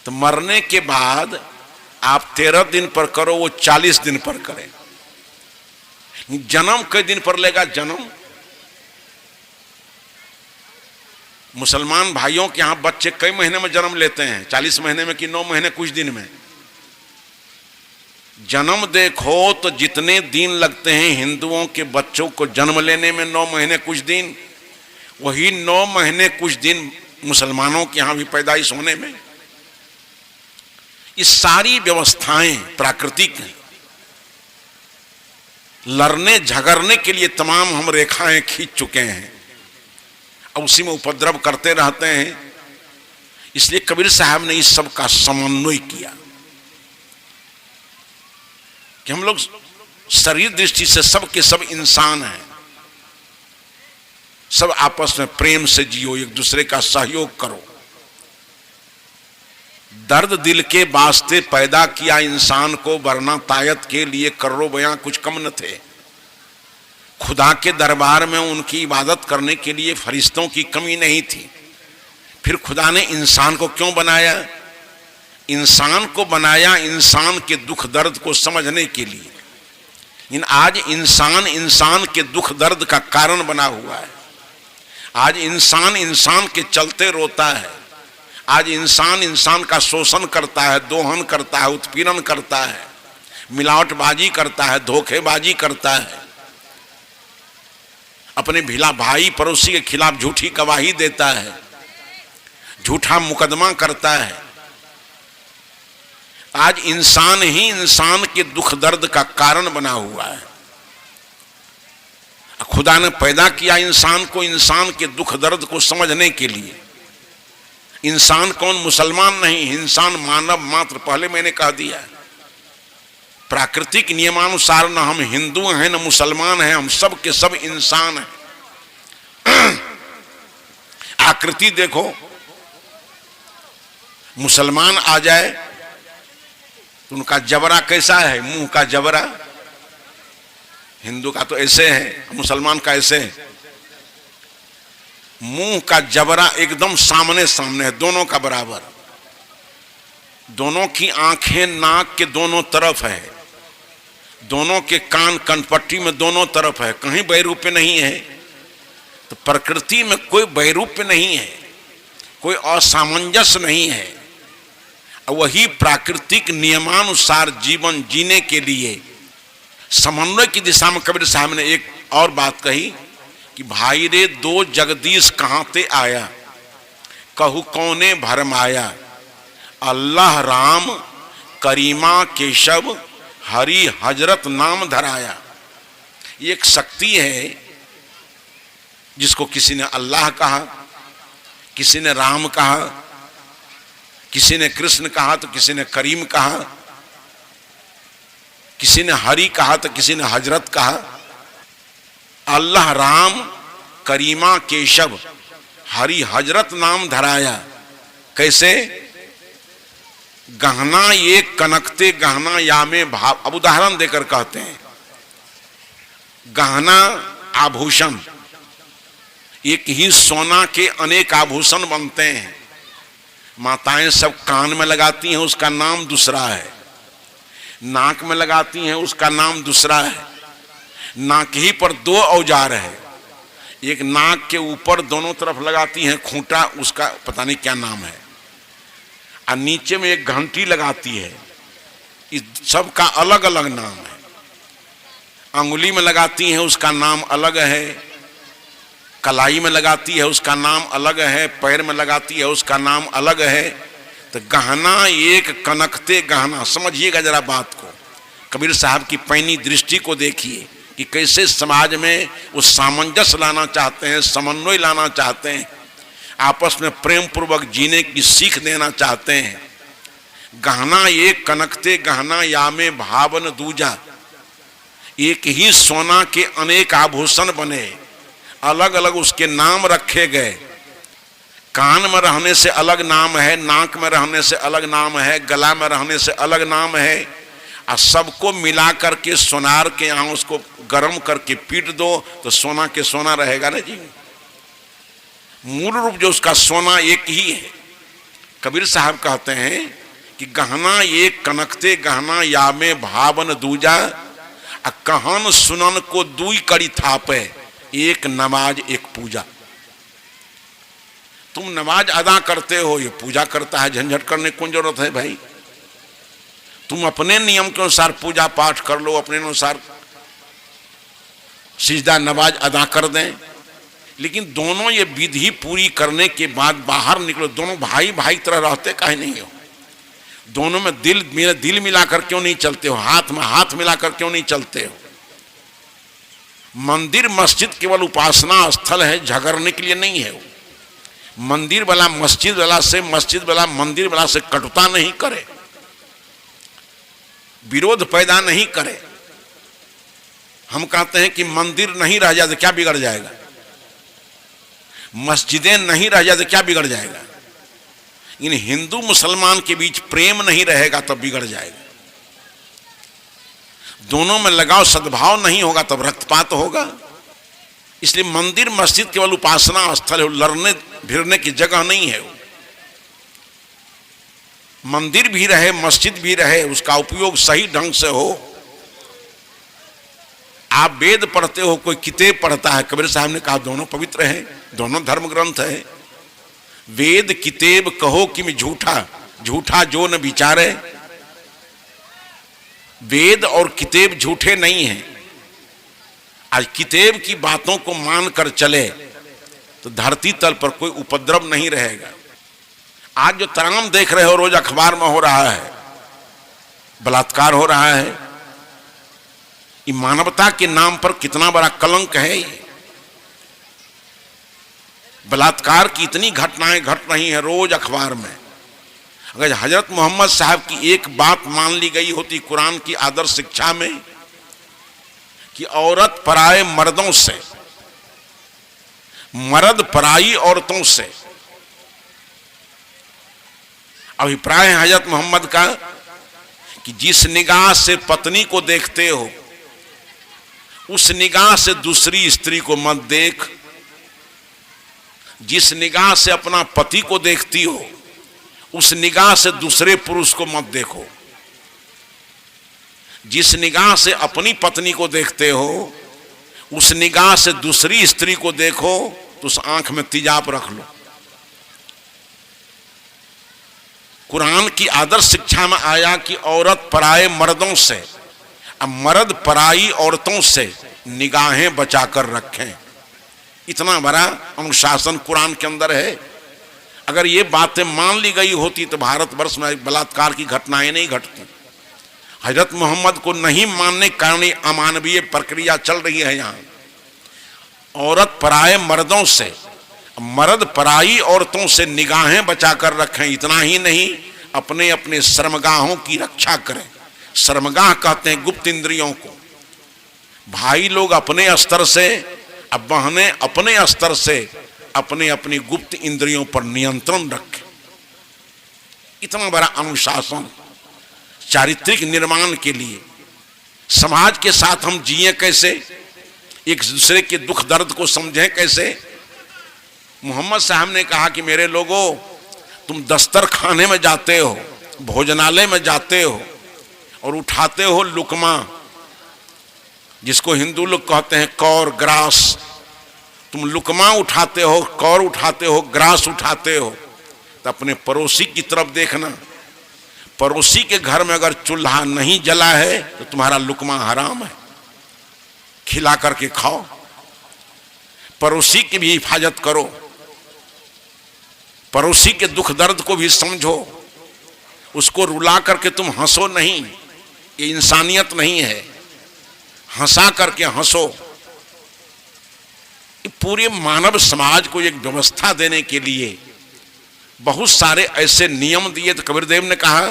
तो मरने के बाद आप 13 दिन पर करो, वो 40 दिन पर करें। जन्म कई दिन पर लेगा? जन्म मुसलमान भाइयों के यहां बच्चे कई महीने में जन्म लेते हैं? 40 महीने में कि 9 महीने कुछ दिन में? जन्म देखो तो जितने दिन लगते हैं हिंदुओं के बच्चों को जन्म लेने में 9 महीने कुछ दिन, वही 9 महीने कुछ दिन मुसलमानों के यहां भी पैदाइश होने में। ये सारी व्यवस्थाएं प्राकृतिक हैं। लड़ने झगड़ने के लिए तमाम हम रेखाएं खींच चुके हैं, अब उसी में उपद्रव करते रहते हैं। इसलिए कबीर साहब ने इस सब का समन्वय किया कि हम लोग शरीर दृष्टि से सब के सब इंसान हैं। सब आपस में प्रेम से जियो, एक दूसरे का सहयोग करो। दर्द दिल के वास्ते पैदा किया इंसान को, वरना तायत के लिए करोड़ों बयां कुछ कम न थे। खुदा के दरबार में उनकी इबादत करने के लिए फरिश्तों की कमी नहीं थी। फिर खुदा ने इंसान को क्यों बनाया? इंसान को बनाया इंसान के दुख दर्द को समझने के लिए। आज इंसान के दुख दर्द का कारण बना हुआ है। आज इंसान के चलते रोता है। आज इंसान का शोषण करता है, दोहन करता है, उत्पीड़न करता है, मिलावटबाजी करता है, धोखेबाजी करता है, अपने भिला भाई पड़ोसी के खिलाफ झूठी गवाही देता है, झूठा मुकदमा करता है। आज इंसान ही इंसान के दुख दर्द का कारण बना हुआ है। खुदा ने पैदा किया इंसान को इंसान के दुख दर्द को समझने के लिए। इंसान कौन? मुसलमान नहीं, इंसान मानव मात्र। पहले मैंने कह दिया, प्राकृतिक नियमानुसार न हम हिंदू हैं न मुसलमान हैं, हम सब के सब इंसान हैं। आकृति देखो, मुसलमान आ जाए तो उनका जबरा कैसा है? मुंह का जबरा। हिंदू का तो ऐसे है, मुसलमान का ऐसे है। मुंह का जबरा एकदम सामने सामने है, दोनों का बराबर। दोनों की आंखें नाक के दोनों तरफ है, दोनों के कान कनपट्टी में दोनों तरफ है, कहीं वैरूप्य नहीं है। तो प्रकृति में कोई वैरूप्य नहीं है, कोई असामंजस्य नहीं है। वही प्राकृतिक नियमानुसार जीवन जीने के लिए समन्वय की दिशा में कबीर साहब ने एक और बात कही कि भाई रे दो जगदीश कहां ते आया, कहू कौने भरमाया, अल्लाह राम करीमा केशव हरि हजरत नाम धराया। ये एक शक्ति है जिसको किसी ने अल्लाह कहा, किसी ने राम कहा, किसी ने कृष्ण कहा तो किसी ने करीम कहा, किसी ने हरि कहा तो किसी ने हजरत कहा। अल्लाह राम करीमा केशव हरि हजरत नाम धराया। कैसे? गहना ये कनकते गहना या में भाव। अब उदाहरण देकर कहते हैं, गहना आभूषण, एक ही सोना के अनेक आभूषण बनते हैं। माताएं सब कान में लगाती हैं, उसका नाम दूसरा है। नाक में लगाती हैं, उसका नाम दूसरा है। नाक ही पर दो औजार है, एक नाक के ऊपर दोनों तरफ लगाती हैं खूंटा, उसका पता नहीं क्या नाम है, और नीचे में एक घंटी लगाती है। इस सब का अलग अलग नाम है। अंगुली में लगाती हैं, उसका नाम अलग है। कलाई में लगाती है, उसका नाम अलग है। पैर में लगाती है, उसका नाम अलग है। तो गहना एक कनकते गहना। समझिएगा जरा बात को। कबीर साहब की पैनी दृष्टि को देखिए कि कैसे समाज में वो सामंजस्य लाना चाहते हैं, समन्वय लाना चाहते हैं, आपस में प्रेम पूर्वक जीने की सीख देना चाहते हैं। गहना एक कनकते गहना या में भावन दूजा। एक ही सोना के अनेक आभूषण बने, अलग अलग उसके नाम रखे गए। कान में रहने से अलग नाम है, नाक में रहने से अलग नाम है, गला में रहने से अलग नाम है। और सबको मिला करके सोनार के यहाँ उसको गर्म करके पीट दो तो सोना के सोना रहेगा ना जी। मूल रूप जो उसका सोना एक ही है। कबीर साहब कहते हैं कि गहना एक कनकते गहना या में भावन दूजा, कहन सुनन को दुई कड़ी थापे, एक नमाज एक पूजा। तुम नमाज अदा करते हो, ये पूजा करता है, झंझट करने की कौन जरूरत है भाई? तुम अपने नियम के अनुसार पूजा पाठ कर लो, अपने अनुसार सिजदा नमाज अदा कर दें। लेकिन दोनों ये विधि पूरी करने के बाद बाहर निकलो। दोनों भाई भाई तरह रहते काहे नहीं हो? दोनों में दिल मिलाकर क्यों नहीं चलते हो? हाथ में हाथ मिलाकर क्यों नहीं चलते हो? मंदिर मस्जिद केवल उपासना स्थल है, झगड़ने के लिए नहीं है। वो मंदिर वाला मस्जिद वाला से, मस्जिद वाला मंदिर वाला से कटुता नहीं करे, विरोध पैदा नहीं करे। हम कहते हैं कि मंदिर नहीं रह जाए तो क्या बिगड़ जाएगा, मस्जिदें नहीं रह जाए तो क्या बिगड़ जाएगा। इन हिंदू मुसलमान के बीच प्रेम नहीं रहेगा तब बिगड़ जाएगा। दोनों में लगाव सद्भाव नहीं होगा तब रक्तपात होगा। इसलिए मंदिर मस्जिद केवल उपासना स्थल है, लड़ने भिड़ने की जगह नहीं है। मंदिर भी रहे मस्जिद भी रहे, उसका उपयोग सही ढंग से हो। आप वेद पढ़ते हो, कोई किताब पढ़ता है, कबीर साहब ने कहा दोनों पवित्र हैं, दोनों धर्म ग्रंथ है। वेद किताब कहो कि मैं झूठा, झूठा जो न विचारे। वेद और किताब झूठे नहीं हैं। आज किताब की बातों को मानकर चले तो धरती तल पर कोई उपद्रव नहीं रहेगा। आज जो तराम देख रहे हो रोज अखबार में हो रहा है, बलात्कार हो रहा है, ये मानवता के नाम पर कितना बड़ा कलंक है। ये बलात्कार की इतनी घटनाएं घट रही हैं रोज अखबार में। अगर हजरत मोहम्मद साहब की एक बात मान ली गई होती कुरान की आदर्श शिक्षा में कि औरत पराये मर्दों से, मर्द पराई औरतों से, अभिप्राय है हजरत मोहम्मद का कि जिस निगाह से पत्नी को देखते हो उस निगाह से दूसरी स्त्री को मत देख। जिस निगाह से अपना पति को देखती हो उस निगाह से दूसरे पुरुष को मत देखो। जिस निगाह से अपनी पत्नी को देखते हो उस निगाह से दूसरी स्त्री को देखो तो उस आंख में तेजाब रख लो। कुरान की आदर्श शिक्षा में आया कि औरत पराये मर्दों से, अब मर्द पराई औरतों से निगाहें बचाकर रखें। इतना बड़ा अनुशासन कुरान के अंदर है। अगर ये बातें मान ली गई होती तो भारतवर्ष में बलात्कार की घटनाएं नहीं घटती। हजरत मोहम्मद को नहीं मानने के कारण अमानवीय प्रक्रिया चल रही है। यहाँ औरत पराये मर्दों से, मर्द पराई औरतों से निगाहें बचाकर रखें। इतना ही नहीं, अपने अपने शर्मगाहों की रक्षा करें। शर्मगाह कहते हैं गुप्त इंद्रियों को। भाई लोग अपने स्तर से, अब बहनें अपने स्तर से अपने अपनी गुप्त इंद्रियों पर नियंत्रण रखें। इतना बड़ा अनुशासन चारित्रिक निर्माण के लिए। समाज के साथ हम जिए कैसे, एक दूसरे के दुख दर्द को समझें कैसे। मोहम्मद साहब ने कहा कि मेरे लोगों, तुम दस्तर खाने में जाते हो, भोजनालय में जाते हो और उठाते हो लुकमा, जिसको हिंदू लोग कहते हैं कौर ग्रास। तुम लुकमा उठाते हो, कौर उठाते हो, ग्रास उठाते हो, तो अपने पड़ोसी की तरफ देखना। पड़ोसी के घर में अगर चूल्हा नहीं जला है तो तुम्हारा लुकमा हराम है, खिला करके खाओ। पड़ोसी की भी हिफाजत करो, पड़ोसी के दुख दर्द को भी समझो। उसको रुला करके तुम हंसो नहीं, ये इंसानियत नहीं है। हंसा करके हंसो। पूरे मानव समाज को एक व्यवस्था देने के लिए बहुत सारे ऐसे नियम दिए। तो कबीरदेव ने कहा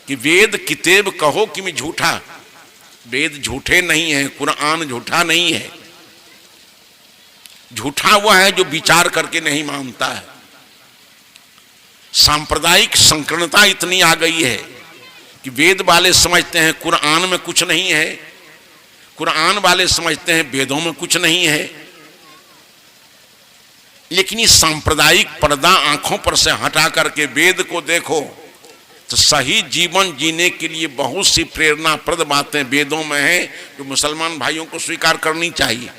कि वेद किताब कहो कि मैं झूठा। वेद झूठे नहीं है, कुरान झूठा नहीं है। झूठा वह है जो विचार करके नहीं मानता है। सांप्रदायिक संकीर्णता इतनी आ गई है कि वेद वाले समझते हैं कुरान में कुछ नहीं है, कुरान वाले समझते हैं वेदों में कुछ नहीं है। लेकिन इस सांप्रदायिक पर्दा आंखों पर से हटा करके वेद को देखो तो सही जीवन जीने के लिए बहुत सी प्रेरणाप्रद बातें वेदों में हैं जो मुसलमान भाइयों को स्वीकार करनी चाहिए।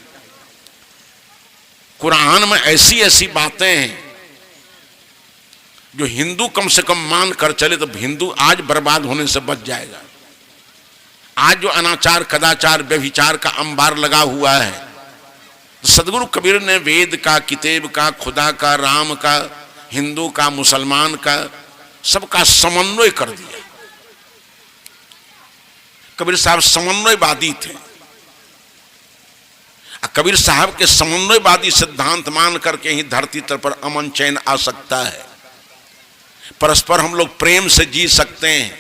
कुरान में ऐसी ऐसी बातें हैं जो हिंदू कम से कम मान कर चले तो हिंदू आज बर्बाद होने से बच जाएगा। आज जो अनाचार कदाचार व्यभिचार का अंबार लगा हुआ है, तो सदगुरु कबीर ने वेद का, किताब का, खुदा का, राम का, हिंदू का, मुसलमान का, सबका समन्वय कर दिया। कबीर साहब समन्वयवादी थे। कबीर साहब के समन्वयवादी सिद्धांत मान करके ही धरती तल पर अमन चैन आ सकता है। परस्पर हम लोग प्रेम से जी सकते हैं,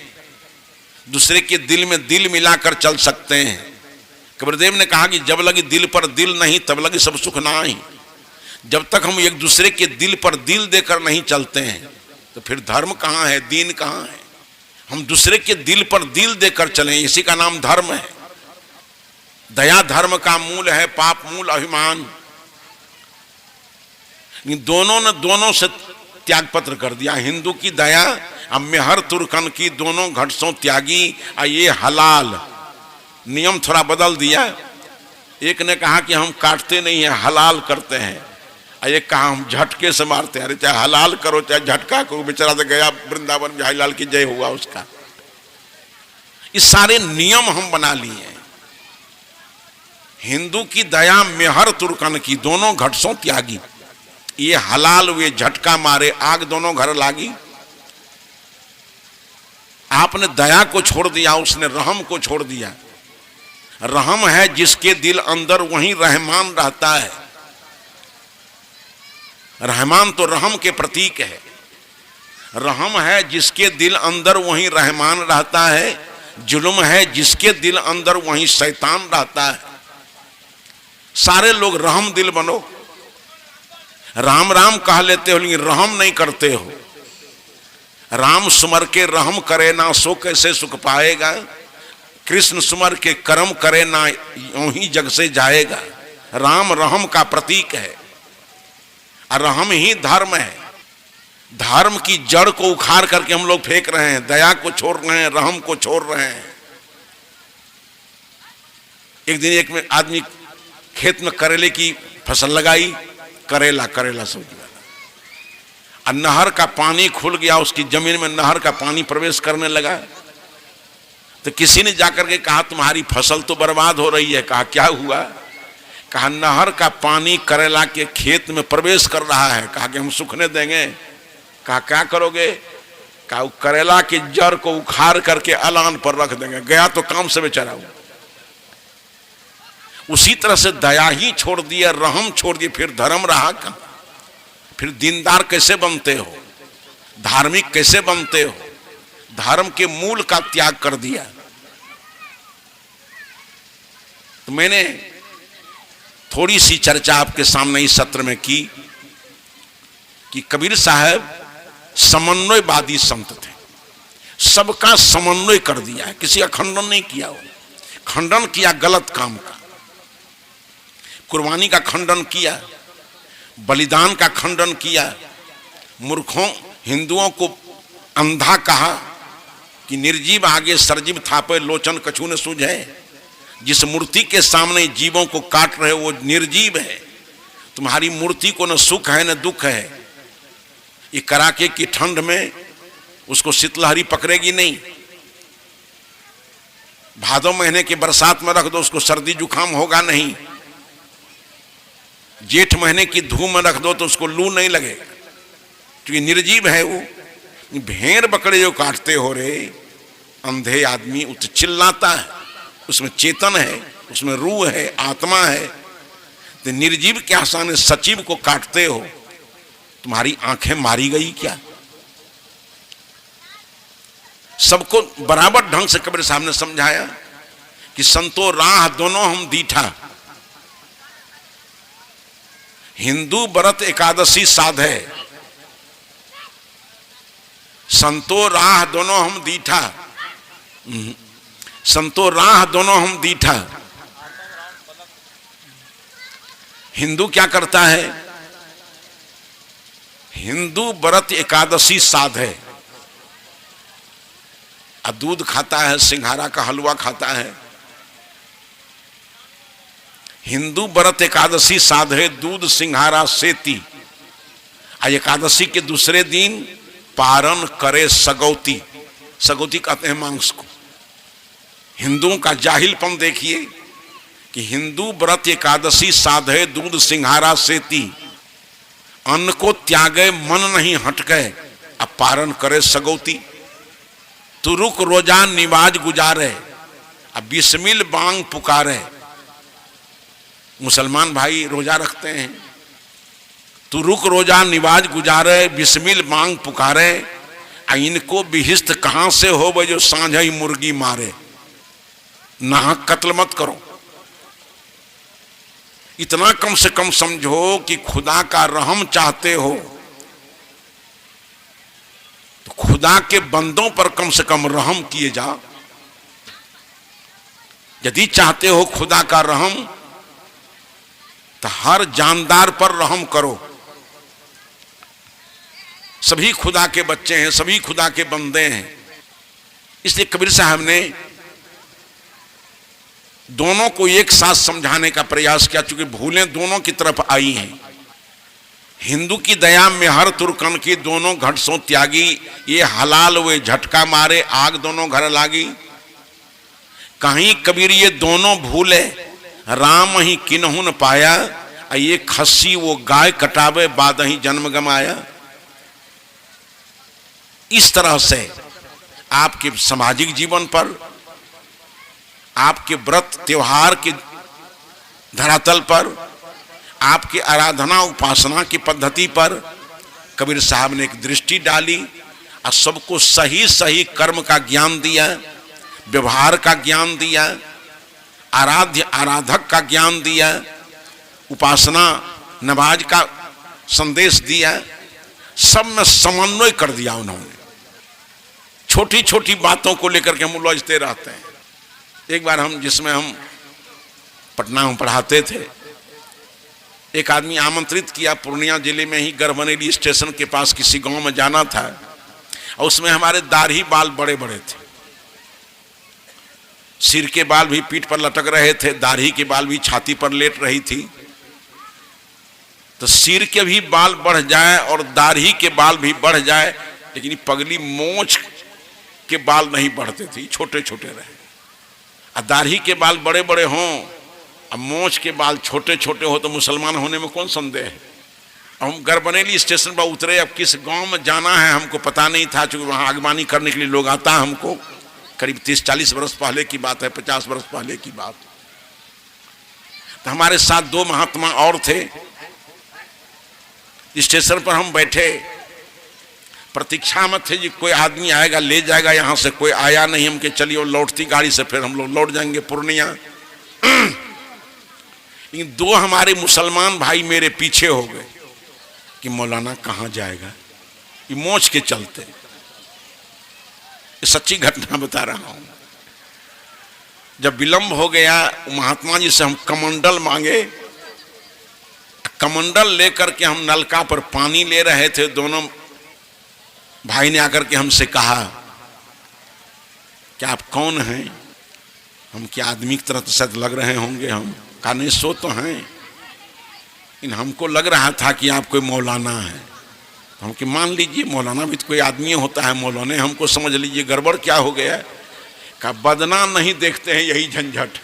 दूसरे के दिल में दिल मिलाकर चल सकते हैं। कबीरदेव ने कहा कि जब लगी दिल पर दिल नहीं तब लगी सब सुख नाही। जब तक हम एक दूसरे के दिल पर दिल देकर नहीं चलते हैं तो फिर धर्म कहाँ है, दीन कहाँ है। हम दूसरे के दिल पर दिल देकर चलें, इसी का नाम धर्म है। दया धर्म का मूल है, पाप मूल अभिमान। दोनों ने दोनों से त्यागपत्र कर दिया। हिंदू की दया अब मेहर तुर्कन की दोनों घटसों त्यागी। ये हलाल नियम थोड़ा बदल दिया। एक ने कहा कि हम काटते नहीं है, हलाल करते हैं। एक कहा हम झटके से मारते हैं। अरे चाहे हलाल करो चाहे झटका करो, बेचारा तो गया वृंदावन बिहारी लाल की जय हुआ उसका। ये सारे नियम हम बना लिए हैं। हिंदू की दया मेहर तुर्कन की दोनों घटसों त्यागी। ये हलाल हुए, झटका मारे, आग दोनों घर लागी। आपने दया को छोड़ दिया, उसने रहम को छोड़ दिया। रहम है जिसके दिल अंदर वहीं रहमान रहता है। रहमान तो रहम के प्रतीक है। रहम है जिसके दिल अंदर वहीं रहमान रहता है। जुल्म है जिसके दिल अंदर वहीं शैतान रहता है। सारे लोग रहम दिल बनो। राम राम कह लेते हो लेकिन रहम नहीं करते हो। राम सुमर के रहम करे ना सो कैसे सुख पाएगा। कृष्ण सुमर के कर्म करे ना यूं ही जग से जाएगा। राम रहम का प्रतीक है और रहम ही धर्म है। धर्म की जड़ को उखाड़ करके हम लोग फेंक रहे हैं, दया को छोड़ रहे हैं, रहम को छोड़ रहे हैं। एक दिन एक में आदमी खेत में करेले की फसल लगाई, करेला सब और नहर का पानी खुल गया, उसकी जमीन में नहर का पानी प्रवेश करने लगा। तो किसी ने जाकर के कहा तुम्हारी फसल तो बर्बाद हो रही है। कहा क्या हुआ? कहा नहर का पानी करेला के खेत में प्रवेश कर रहा है। कहा कि हम सूखने देंगे। कहा क्या करोगे? कहा करेला की जड़ को उखाड़ करके अलान पर रख देंगे। गया तो काम से बेचारा हुआ। उसी तरह से दया ही छोड़ दिया, रहम छोड़ दिए, फिर धर्म रहा कहां? फिर दीनदार कैसे बनते हो, धार्मिक कैसे बनते हो? धर्म के मूल का त्याग कर दिया। तो मैंने थोड़ी सी चर्चा आपके सामने इस सत्र में की कि कबीर साहब समन्वयवादी संत थे। सबका समन्वय कर दिया है, किसी का खंडन नहीं किया। हो खंडन किया गलत काम का, कुर्बानी का खंडन किया, बलिदान का खंडन किया। मूर्खों हिंदुओं को अंधा कहा कि निर्जीव आगे सरजीव थापे लोचन कछु न सूझे। जिस मूर्ति के सामने जीवों को काट रहे हो वो निर्जीव है। तुम्हारी मूर्ति को न सुख है न दुख है। ये कड़ाके की ठंड में उसको शीतलहरी पकड़ेगी नहीं। भादो महीने की बरसात में रख दो उसको सर्दी जुकाम होगा नहीं। जेठ महीने की धूप में रख दो तो उसको लू नहीं लगेगा, क्योंकि निर्जीव है वो। भेड़ बकरे जो काटते हो रे अंधे आदमी, वो तो चिल्लाता है, उसमें चेतन है, उसमें रूह है, आत्मा है। तो निर्जीव के आसाने सचिव को काटते हो, तुम्हारी आंखें मारी गई क्या? सबको बराबर ढंग से कबीर साहब ने समझाया कि संतो राह दोनों हम दीठा। हिंदू व्रत एकादशी साधे, संतो राह दोनों हम दीठा। संतो राह दोनों हम दीठा। हिंदू क्या करता है? हिंदू व्रत एकादशी साधे, दूध खाता है, सिंघारा का हलवा खाता है। हिंदू व्रत एकादशी साधे, दूध सिंघारा सेती। एकादशी के दूसरे दिन पारण करे सगौती। सगौती कहते हैं मांस को। हिंदुओं का जाहिलपन देखिए कि हिंदू व्रत एकादशी साधे, दूध सिंघारा सेती। अन्न को त्यागे मन नहीं हटके, अब पारण करे सगौती। तुरुक रोजा निवाज गुजारे, अब बिस्मिल बांग पुकारे। मुसलमान भाई रोजा रखते हैं, तुरुक रोजा निवाज गुजारे, बिस्मिल मांग पुकारे। इनको बिहिस्त कहां से हो वो जो सांझ ही मुर्गी मारे। नाहक कत्ल मत करो। इतना कम से कम समझो कि खुदा का रहम चाहते हो तो खुदा के बंदों पर कम से कम रहम किए जा। यदि चाहते हो खुदा का रहम तो हर जानदार पर रहम करो। सभी खुदा के बच्चे हैं, सभी खुदा के बंदे हैं। इसलिए कबीर साहब ने दोनों को एक साथ समझाने का प्रयास किया, चूंकि भूलें दोनों की तरफ आई हैं। हिंदू की दया में हर तुरकन की दोनों घट सो त्यागी, ये हलाल वे झटका मारे आग दोनों घर लागी। कहीं कबीर ये दोनों भूले राम ही किन्हू न पाया, ये खस्सी वो गाय कटावे बाद ही जन्म गमाया। इस तरह से आपके सामाजिक जीवन पर, आपके व्रत त्योहार के धरातल पर, आपके आराधना उपासना की पद्धति पर कबीर साहब ने एक दृष्टि डाली और सबको सही सही कर्म का ज्ञान दिया, व्यवहार का ज्ञान दिया, आराध्य आराधक का ज्ञान दिया, उपासना नमाज का संदेश दिया। सब में समन्वय कर दिया उन्होंने। छोटी छोटी बातों को लेकर के हम उलझते रहते हैं। एक बार जिसमें हम पटना में पढ़ाते थे, एक आदमी आमंत्रित किया, पूर्णिया जिले में ही गढ़बनेली स्टेशन के पास किसी गांव में जाना था, और उसमें हमारे दाढ़ी बाल बड़े बड़े थे, सिर के बाल भी पीठ पर लटक रहे थे, दाढ़ी के बाल भी छाती पर लेट रही थी। तो सिर के भी बाल बढ़ जाए और दाढ़ी के बाल भी बढ़ जाए, लेकिन पगली मोछ के बाल नहीं बढ़ते थे, छोटे छोटे रहे। और दाढ़ी के बाल बड़े बड़े हों और मोछ के बाल छोटे छोटे हो तो मुसलमान होने में कौन संदेह है। हम गढ़बनेली स्टेशन पर उतरे। अब किस गांव में जाना है हमको पता नहीं था, चूंकि वहां आगवानी करने के लिए लोग आता है। हमको करीब 30-40 वर्ष पहले की बात है, 50 वर्ष पहले की बात। तो हमारे साथ 2 महात्मा और थे। स्टेशन पर हम बैठे, प्रतीक्षा में थे जी कोई आदमी आएगा ले जाएगा यहाँ से। कोई आया नहीं। हम के चलिए लौटती गाड़ी से फिर हम लोग लौट जाएंगे पूर्णिया। लेकिन 2 हमारे मुसलमान भाई मेरे पीछे हो गए कि मौलाना कहाँ जाएगा, ये मोच के चलते। ये सच्ची घटना बता रहा हूं। जब विलंब हो गया, महात्मा जी से हम कमंडल मांगे। कमंडल लेकर के हम नलका पर पानी ले रहे थे। दोनों भाई ने आकर के हमसे कहा कि आप कौन हैं? हम क्या आदमी की तरह तो शायद लग रहे होंगे। हम कहा नहीं, सो तो हैं, इन हमको लग रहा था कि आप कोई मौलाना है। हम कि मान लीजिए मौलाना भी तो कोई आदमी होता है, मौलाने हमको समझ लीजिए। गड़बड़ क्या हो गया? का बदना नहीं देखते हैं, यही झंझट।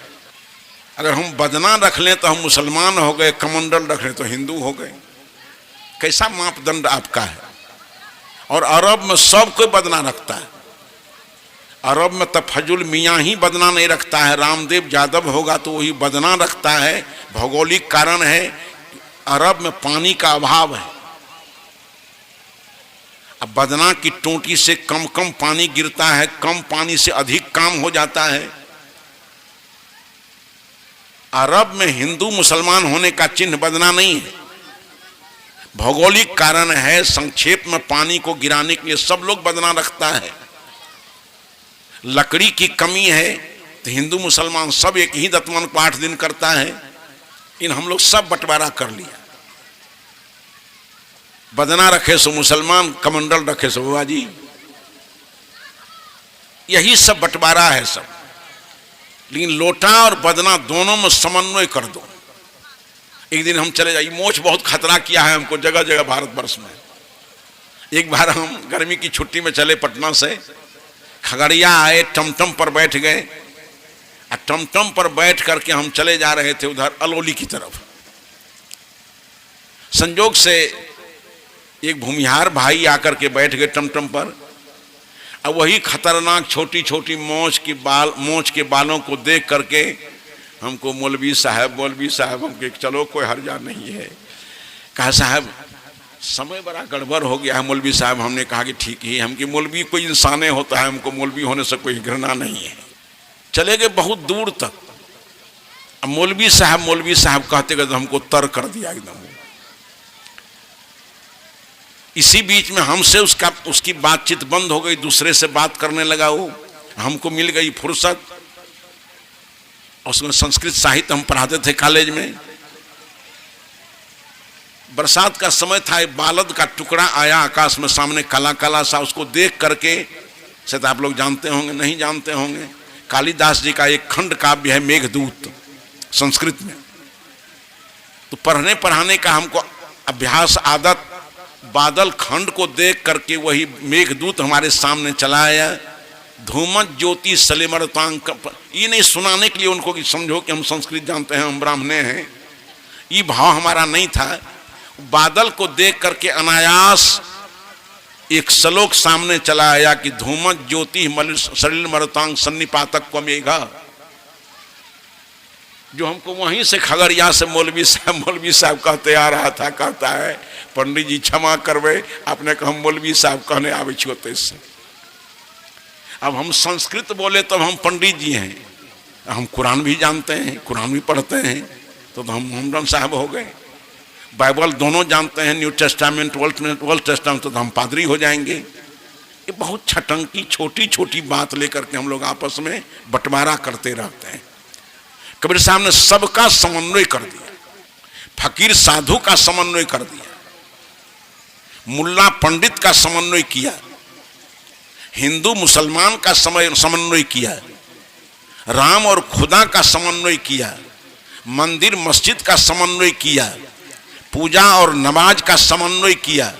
अगर हम बदना रख लें तो हम मुसलमान हो गए, कमंडल रख लें तो हिंदू हो गए। कैसा मापदंड आपका है? और अरब में सब कोई बदना रखता है। अरब में तफजुल मियाँ ही बदना नहीं रखता है। रामदेव यादव होगा तो वही बदना रखता है। भौगोलिक कारण है, अरब में पानी का अभाव है। अब बदना की टोंटी से कम कम पानी गिरता है, कम पानी से अधिक काम हो जाता है। अरब में हिंदू मुसलमान होने का चिन्ह बदना नहीं है, भौगोलिक कारण है। संक्षेप में पानी को गिराने के लिए सब लोग बदना रखता है। लकड़ी की कमी है तो हिंदू मुसलमान सब एक ही दतमन को 8 दिन करता है। इन हम लोग सब बंटवारा कर लिया। बदना रखे सो मुसलमान, कमंडल रखे सो बाबाजी। यही सब बंटवारा है सब। लेकिन लोटा और बदना दोनों में समन्वय कर दो। एक दिन हम चले जाइए, मोच बहुत खतरा किया है हमको जगह जगह भारतवर्ष में। एक बार हम गर्मी की छुट्टी में चले पटना से, खगड़िया आए, टमटम पर बैठ गए। और टमटम पर बैठ करके हम चले जा रहे थे उधर अलौली की तरफ। संजोग से एक भूमिहार भाई आकर के बैठ गए टमटम पर। अब वही खतरनाक छोटी छोटी मोच के बालों को देख करके हमको मौलवी साहब हमके चलो कोई हर्जा नहीं है। कहा साहब समय बड़ा गड़बड़ हो गया है मौलवी साहब। हमने कहा कि ठीक ही, हम कि मौलवी कोई इंसाने होता है, हमको मौलवी होने से कोई घृणा नहीं है। चले गए बहुत दूर तक। अब मौलवी साहब कहते गए तो हमको तर कर दिया एकदम। इसी बीच में हमसे उसकी बातचीत बंद हो गई, दूसरे से बात करने लगा वो। हमको मिल गई फुर्सत, उसमें संस्कृत साहित्य हम पढ़ाते थे कॉलेज में। बरसात का समय था, एक बालद का टुकड़ा आया आकाश में सामने, काला काला सा। उसको देख करके, शायद आप लोग जानते होंगे, नहीं जानते होंगे, कालिदास जी का एक खंड काव्य है मेघदूत संस्कृत में। तो पढ़ने पढ़ाने का हमको अभ्यास आदत, बादल खंड को देख करके वही मेघदूत हमारे सामने चला आया। धूमत ज्योति सलेमरतांग, ये नहीं सुनाने के लिए उनको कि समझो कि हम संस्कृत जानते हैं, हम ब्राह्मणे हैं, ये भाव हमारा नहीं था। बादल को देख करके अनायास एक श्लोक सामने चला आया कि धूमत ज्योति सलिलमरतांग सन्निपातक को मेघा, जो हमको वहीं से खगड़िया से मौलवी साहब कहते आ रहा था। कहता है पंडित जी क्षमा करवे, आपने कहा हम मौलवी साहब कहने आवे छोटे से। अब हम संस्कृत बोले तब हम पंडित जी हैं, हम कुरान भी जानते हैं, कुरान भी पढ़ते हैं, तो हम मोहम्मद साहब हो गए। बाइबल दोनों जानते हैं, न्यू टेस्टामेंट ओल्ड टेस्टामेंट, तो हम पादरी हो जाएंगे। ये बहुत छटंकी छोटी छोटी बात लेकर के हम लोग आपस में बंटवारा करते रहते हैं। कबीर साहब ने सबका समन्वय कर दिया, फकीर साधु का समन्वय कर दिया, मुल्ला पंडित का समन्वय किया, हिंदू मुसलमान का समन्वय किया, राम और खुदा का समन्वय किया, मंदिर मस्जिद का समन्वय किया, पूजा और नमाज का समन्वय किया।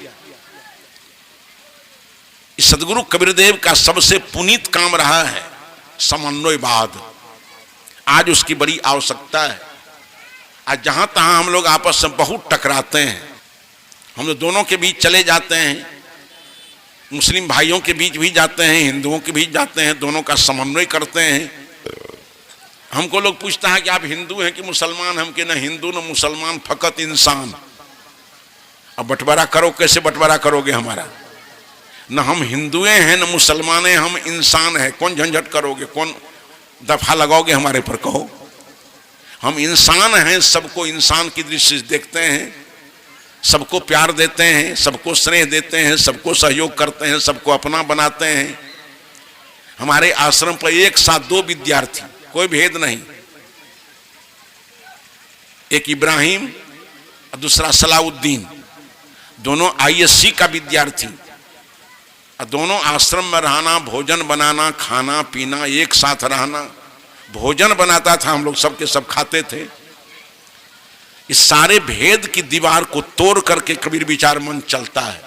सदगुरु कबीरदेव का सबसे पुनीत काम रहा है समन्वयवाद। आज उसकी बड़ी आवश्यकता है। आज जहां तहां हम लोग आपस में बहुत टकराते हैं, हम लोग दोनों के बीच चले जाते हैं, मुस्लिम भाइयों के बीच भी जाते हैं, हिंदुओं के बीच जाते हैं, दोनों का समन्वय करते हैं। हमको लोग पूछता है कि आप हिंदू हैं कि मुसलमान? हम कि न हिंदू न मुसलमान, फकत इंसान। अब बंटवारा करो, कैसे बंटवारा करोगे हमारा? न हम हिंदुए हैं न मुसलमान हैं, हम इंसान हैं। कौन झंझट करोगे, कौन दफा लगाओगे हमारे पर? कहो हम इंसान हैं, सबको इंसान की दृष्टि से देखते हैं, सबको प्यार देते हैं, सबको स्नेह देते हैं, सबको सहयोग करते हैं, सबको अपना बनाते हैं। हमारे आश्रम पर एक साथ 2 विद्यार्थी, कोई भेद नहीं, एक इब्राहिम और दूसरा सलाउद्दीन, दोनों ISC का विद्यार्थी, और दोनों आश्रम में रहना, भोजन बनाना, खाना पीना, एक साथ रहना। भोजन बनाता था, हम लोग सबके सब खाते थे। इस सारे भेद की दीवार को तोड़ करके कबीर विचार मंच चलता है।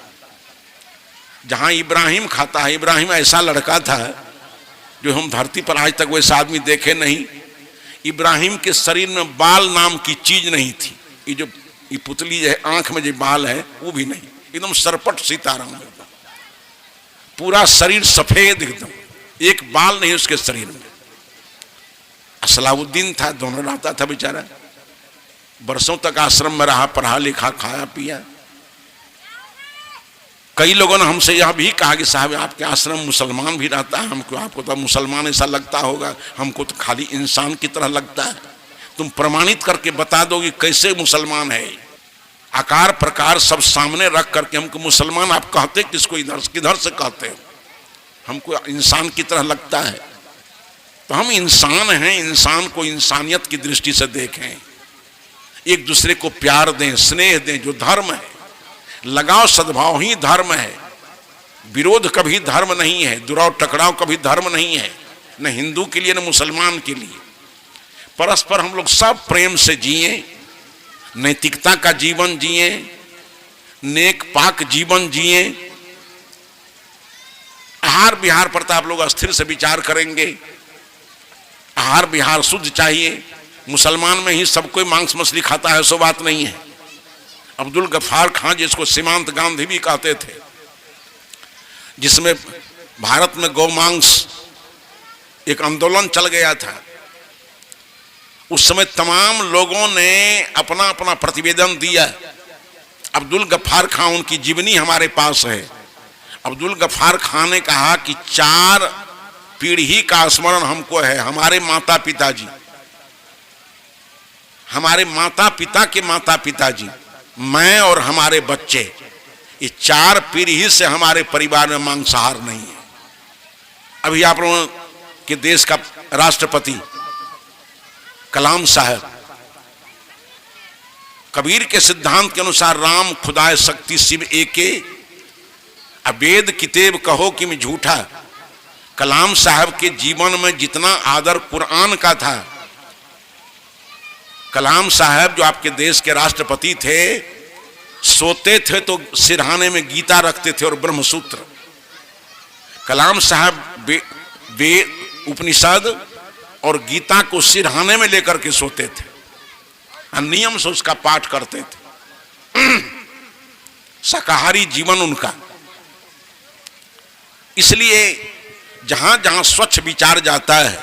जहां इब्राहिम खाता है, इब्राहिम ऐसा लड़का था जो हम धरती पर आज तक वैसा आदमी देखे नहीं। इब्राहिम के शरीर में बाल नाम की चीज नहीं थी। ये जो ये पुतली है, आंख में जो बाल है वो भी नहीं, एकदम सरपट सीताराम, पूरा शरीर सफेद एकदम, एक बाल नहीं उसके शरीर में। सलाउद्दीन था, दोनों रहता था बेचारा, बरसों तक आश्रम में रहा, पढ़ा लिखा, खाया पिया। कई लोगों ने हमसे यह भी कहा कि साहब आपके आश्रम मुसलमान भी रहता है, हमको आपको तो मुसलमान ऐसा लगता होगा, हमको तो खाली इंसान की तरह लगता है। तुम प्रमाणित करके बता दो कि कैसे मुसलमान है। आकार प्रकार सब सामने रख करके हमको मुसलमान आप कहते किसको, इधर किधर से कहते हो? हमको इंसान की तरह लगता है। तो हम इंसान हैं, इंसान को इंसानियत की दृष्टि से देखें, एक दूसरे को प्यार दें, स्नेह दें, जो धर्म है। लगाव सद्भाव ही धर्म है, विरोध कभी धर्म नहीं है, दुराव टकराव कभी धर्म नहीं है, न हिंदू के लिए न मुसलमान के लिए। परस्पर हम लोग सब प्रेम से जिए, नैतिकता का जीवन जिए, नेक पाक जीवन जिए। आहार विहार पर तो आप लोग अस्थिर से विचार करेंगे। आहार विहार शुद्ध चाहिए। मुसलमान में ही सब कोई मांस मछली खाता है, सो बात नहीं है। अब्दुल गफ्फार खान, जिसको सीमांत गांधी भी कहते थे, जिसमें भारत में गौ मांस एक आंदोलन चल गया था, उस समय तमाम लोगों ने अपना अपना प्रतिवेदन दिया। अब्दुल गफ्फार खान, उनकी जीवनी हमारे पास है। अब्दुल गफ्फार खान ने कहा कि 4 पीढ़ी का स्मरण हमको है, हमारे माता पिताजी, हमारे माता पिता के माता पिताजी, मैं और हमारे बच्चे, ये 4 पीढ़ी से हमारे परिवार में मांसाहार नहीं है। अभी आप लोगों के देश का राष्ट्रपति कलाम साहब कबीर के सिद्धांत के अनुसार राम खुदाए शक्ति शिव एके, अवेद कितेब कहो कि मैं झूठा। कलाम साहब के जीवन में जितना आदर कुरान का था, कलाम साहब जो आपके देश के राष्ट्रपति थे, सोते थे तो सिरहाने में गीता रखते थे और ब्रह्मसूत्र। कलाम साहब उपनिषद और गीता को सिरहाने में लेकर के सोते थे, नियम से उसका पाठ करते थे। शाकाहारी जीवन उनका। इसलिए जहां जहां स्वच्छ विचार जाता है,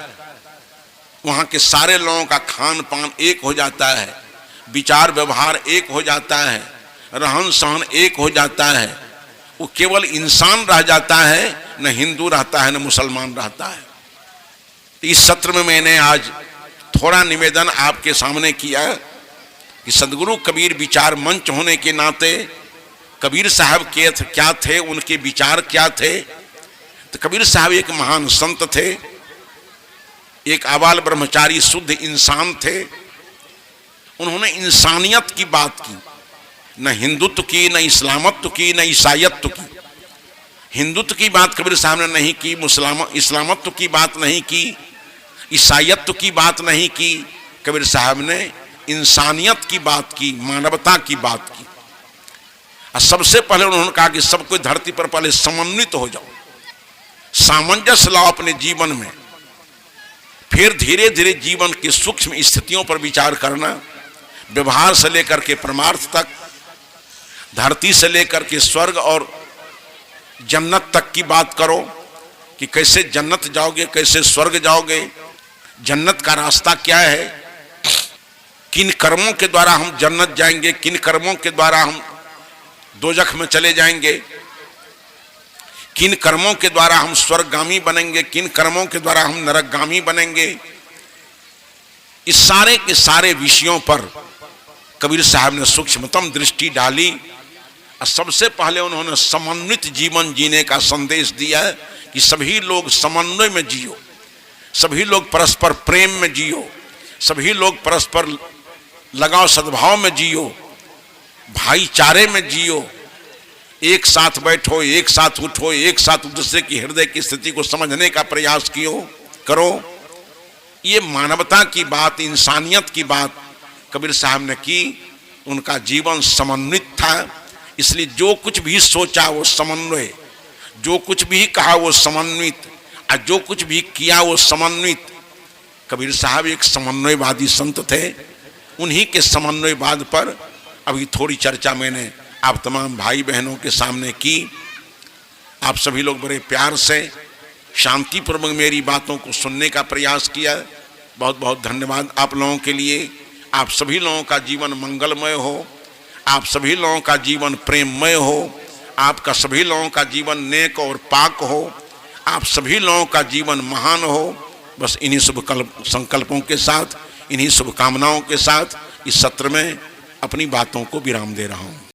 वहां के सारे लोगों का खान पान एक हो जाता है, विचार व्यवहार एक हो जाता है, रहन सहन एक हो जाता है। वो केवल इंसान रह जाता है, न हिंदू रहता है न मुसलमान रहता है। इस सत्र में मैंने आज थोड़ा निवेदन आपके सामने किया कि सदगुरु कबीर विचार मंच होने के नाते कबीर साहब के क्या थे, उनके विचार क्या थे। तो कबीर साहब एक महान संत थे, एक आबाल ब्रह्मचारी शुद्ध इंसान थे। उन्होंने इंसानियत की बात की, न हिंदुत्व की, न इस्लामत्व की, न ईसाइयत्व की। हिंदुत्व की बात कबीर साहब ने नहीं की, इस्लामत्व की बात नहीं की, ईसाइयत्व की बात नहीं की। कबीर साहब ने इंसानियत की बात की, मानवता की बात की। और सबसे पहले उन्होंने कहा कि सब कोई धरती पर पहले समन्वित हो जाओ, सामंजस्य लाओ अपने जीवन में, फिर धीरे धीरे जीवन की सूक्ष्म स्थितियों पर विचार करना। व्यवहार से लेकर के परमार्थ तक, धरती से लेकर के स्वर्ग और जन्नत तक की बात करो कि कैसे जन्नत जाओगे, कैसे स्वर्ग जाओगे, जन्नत का रास्ता क्या है, किन कर्मों के द्वारा हम जन्नत जाएंगे, किन कर्मों के द्वारा हम दोजख में चले जाएंगे, किन कर्मों के द्वारा हम स्वर्गगामी बनेंगे, किन कर्मों के द्वारा हम नरकगामी बनेंगे। इस सारे के सारे विषयों पर कबीर साहब ने सूक्ष्मतम दृष्टि डाली। और सबसे पहले उन्होंने समन्वित जीवन जीने का संदेश दिया कि सभी लोग समन्वय में जियो, सभी लोग परस्पर प्रेम में जियो, सभी लोग परस्पर लगाव सद्भाव में जियो, भाईचारे में जियो, एक साथ बैठो, एक साथ उठो, एक साथ दूसरे की हृदय की स्थिति को समझने का प्रयास करो। ये मानवता की बात, इंसानियत की बात कबीर साहब ने की। उनका जीवन समन्वित था, इसलिए जो कुछ भी सोचा वो समन्वय, जो कुछ भी कहा वो समन्वित, और जो कुछ भी किया वो समन्वित। कबीर साहब एक समन्वयवादी संत थे। उन्हीं के समन्वयवाद पर अभी थोड़ी चर्चा मैंने आप तमाम भाई बहनों के सामने की। आप सभी लोग बड़े प्यार से शांतिपूर्वक मेरी बातों को सुनने का प्रयास किया। बहुत बहुत धन्यवाद आप लोगों के लिए। आप सभी लोगों का जीवन मंगलमय हो, आप सभी लोगों का जीवन प्रेममय हो, आपका सभी लोगों का जीवन नेक और पाक हो, आप सभी लोगों का जीवन महान हो। बस इन्हीं शुभ संकल्पों के साथ, इन्हीं शुभकामनाओं के साथ इस सत्र में अपनी बातों को विराम दे रहा हूँ।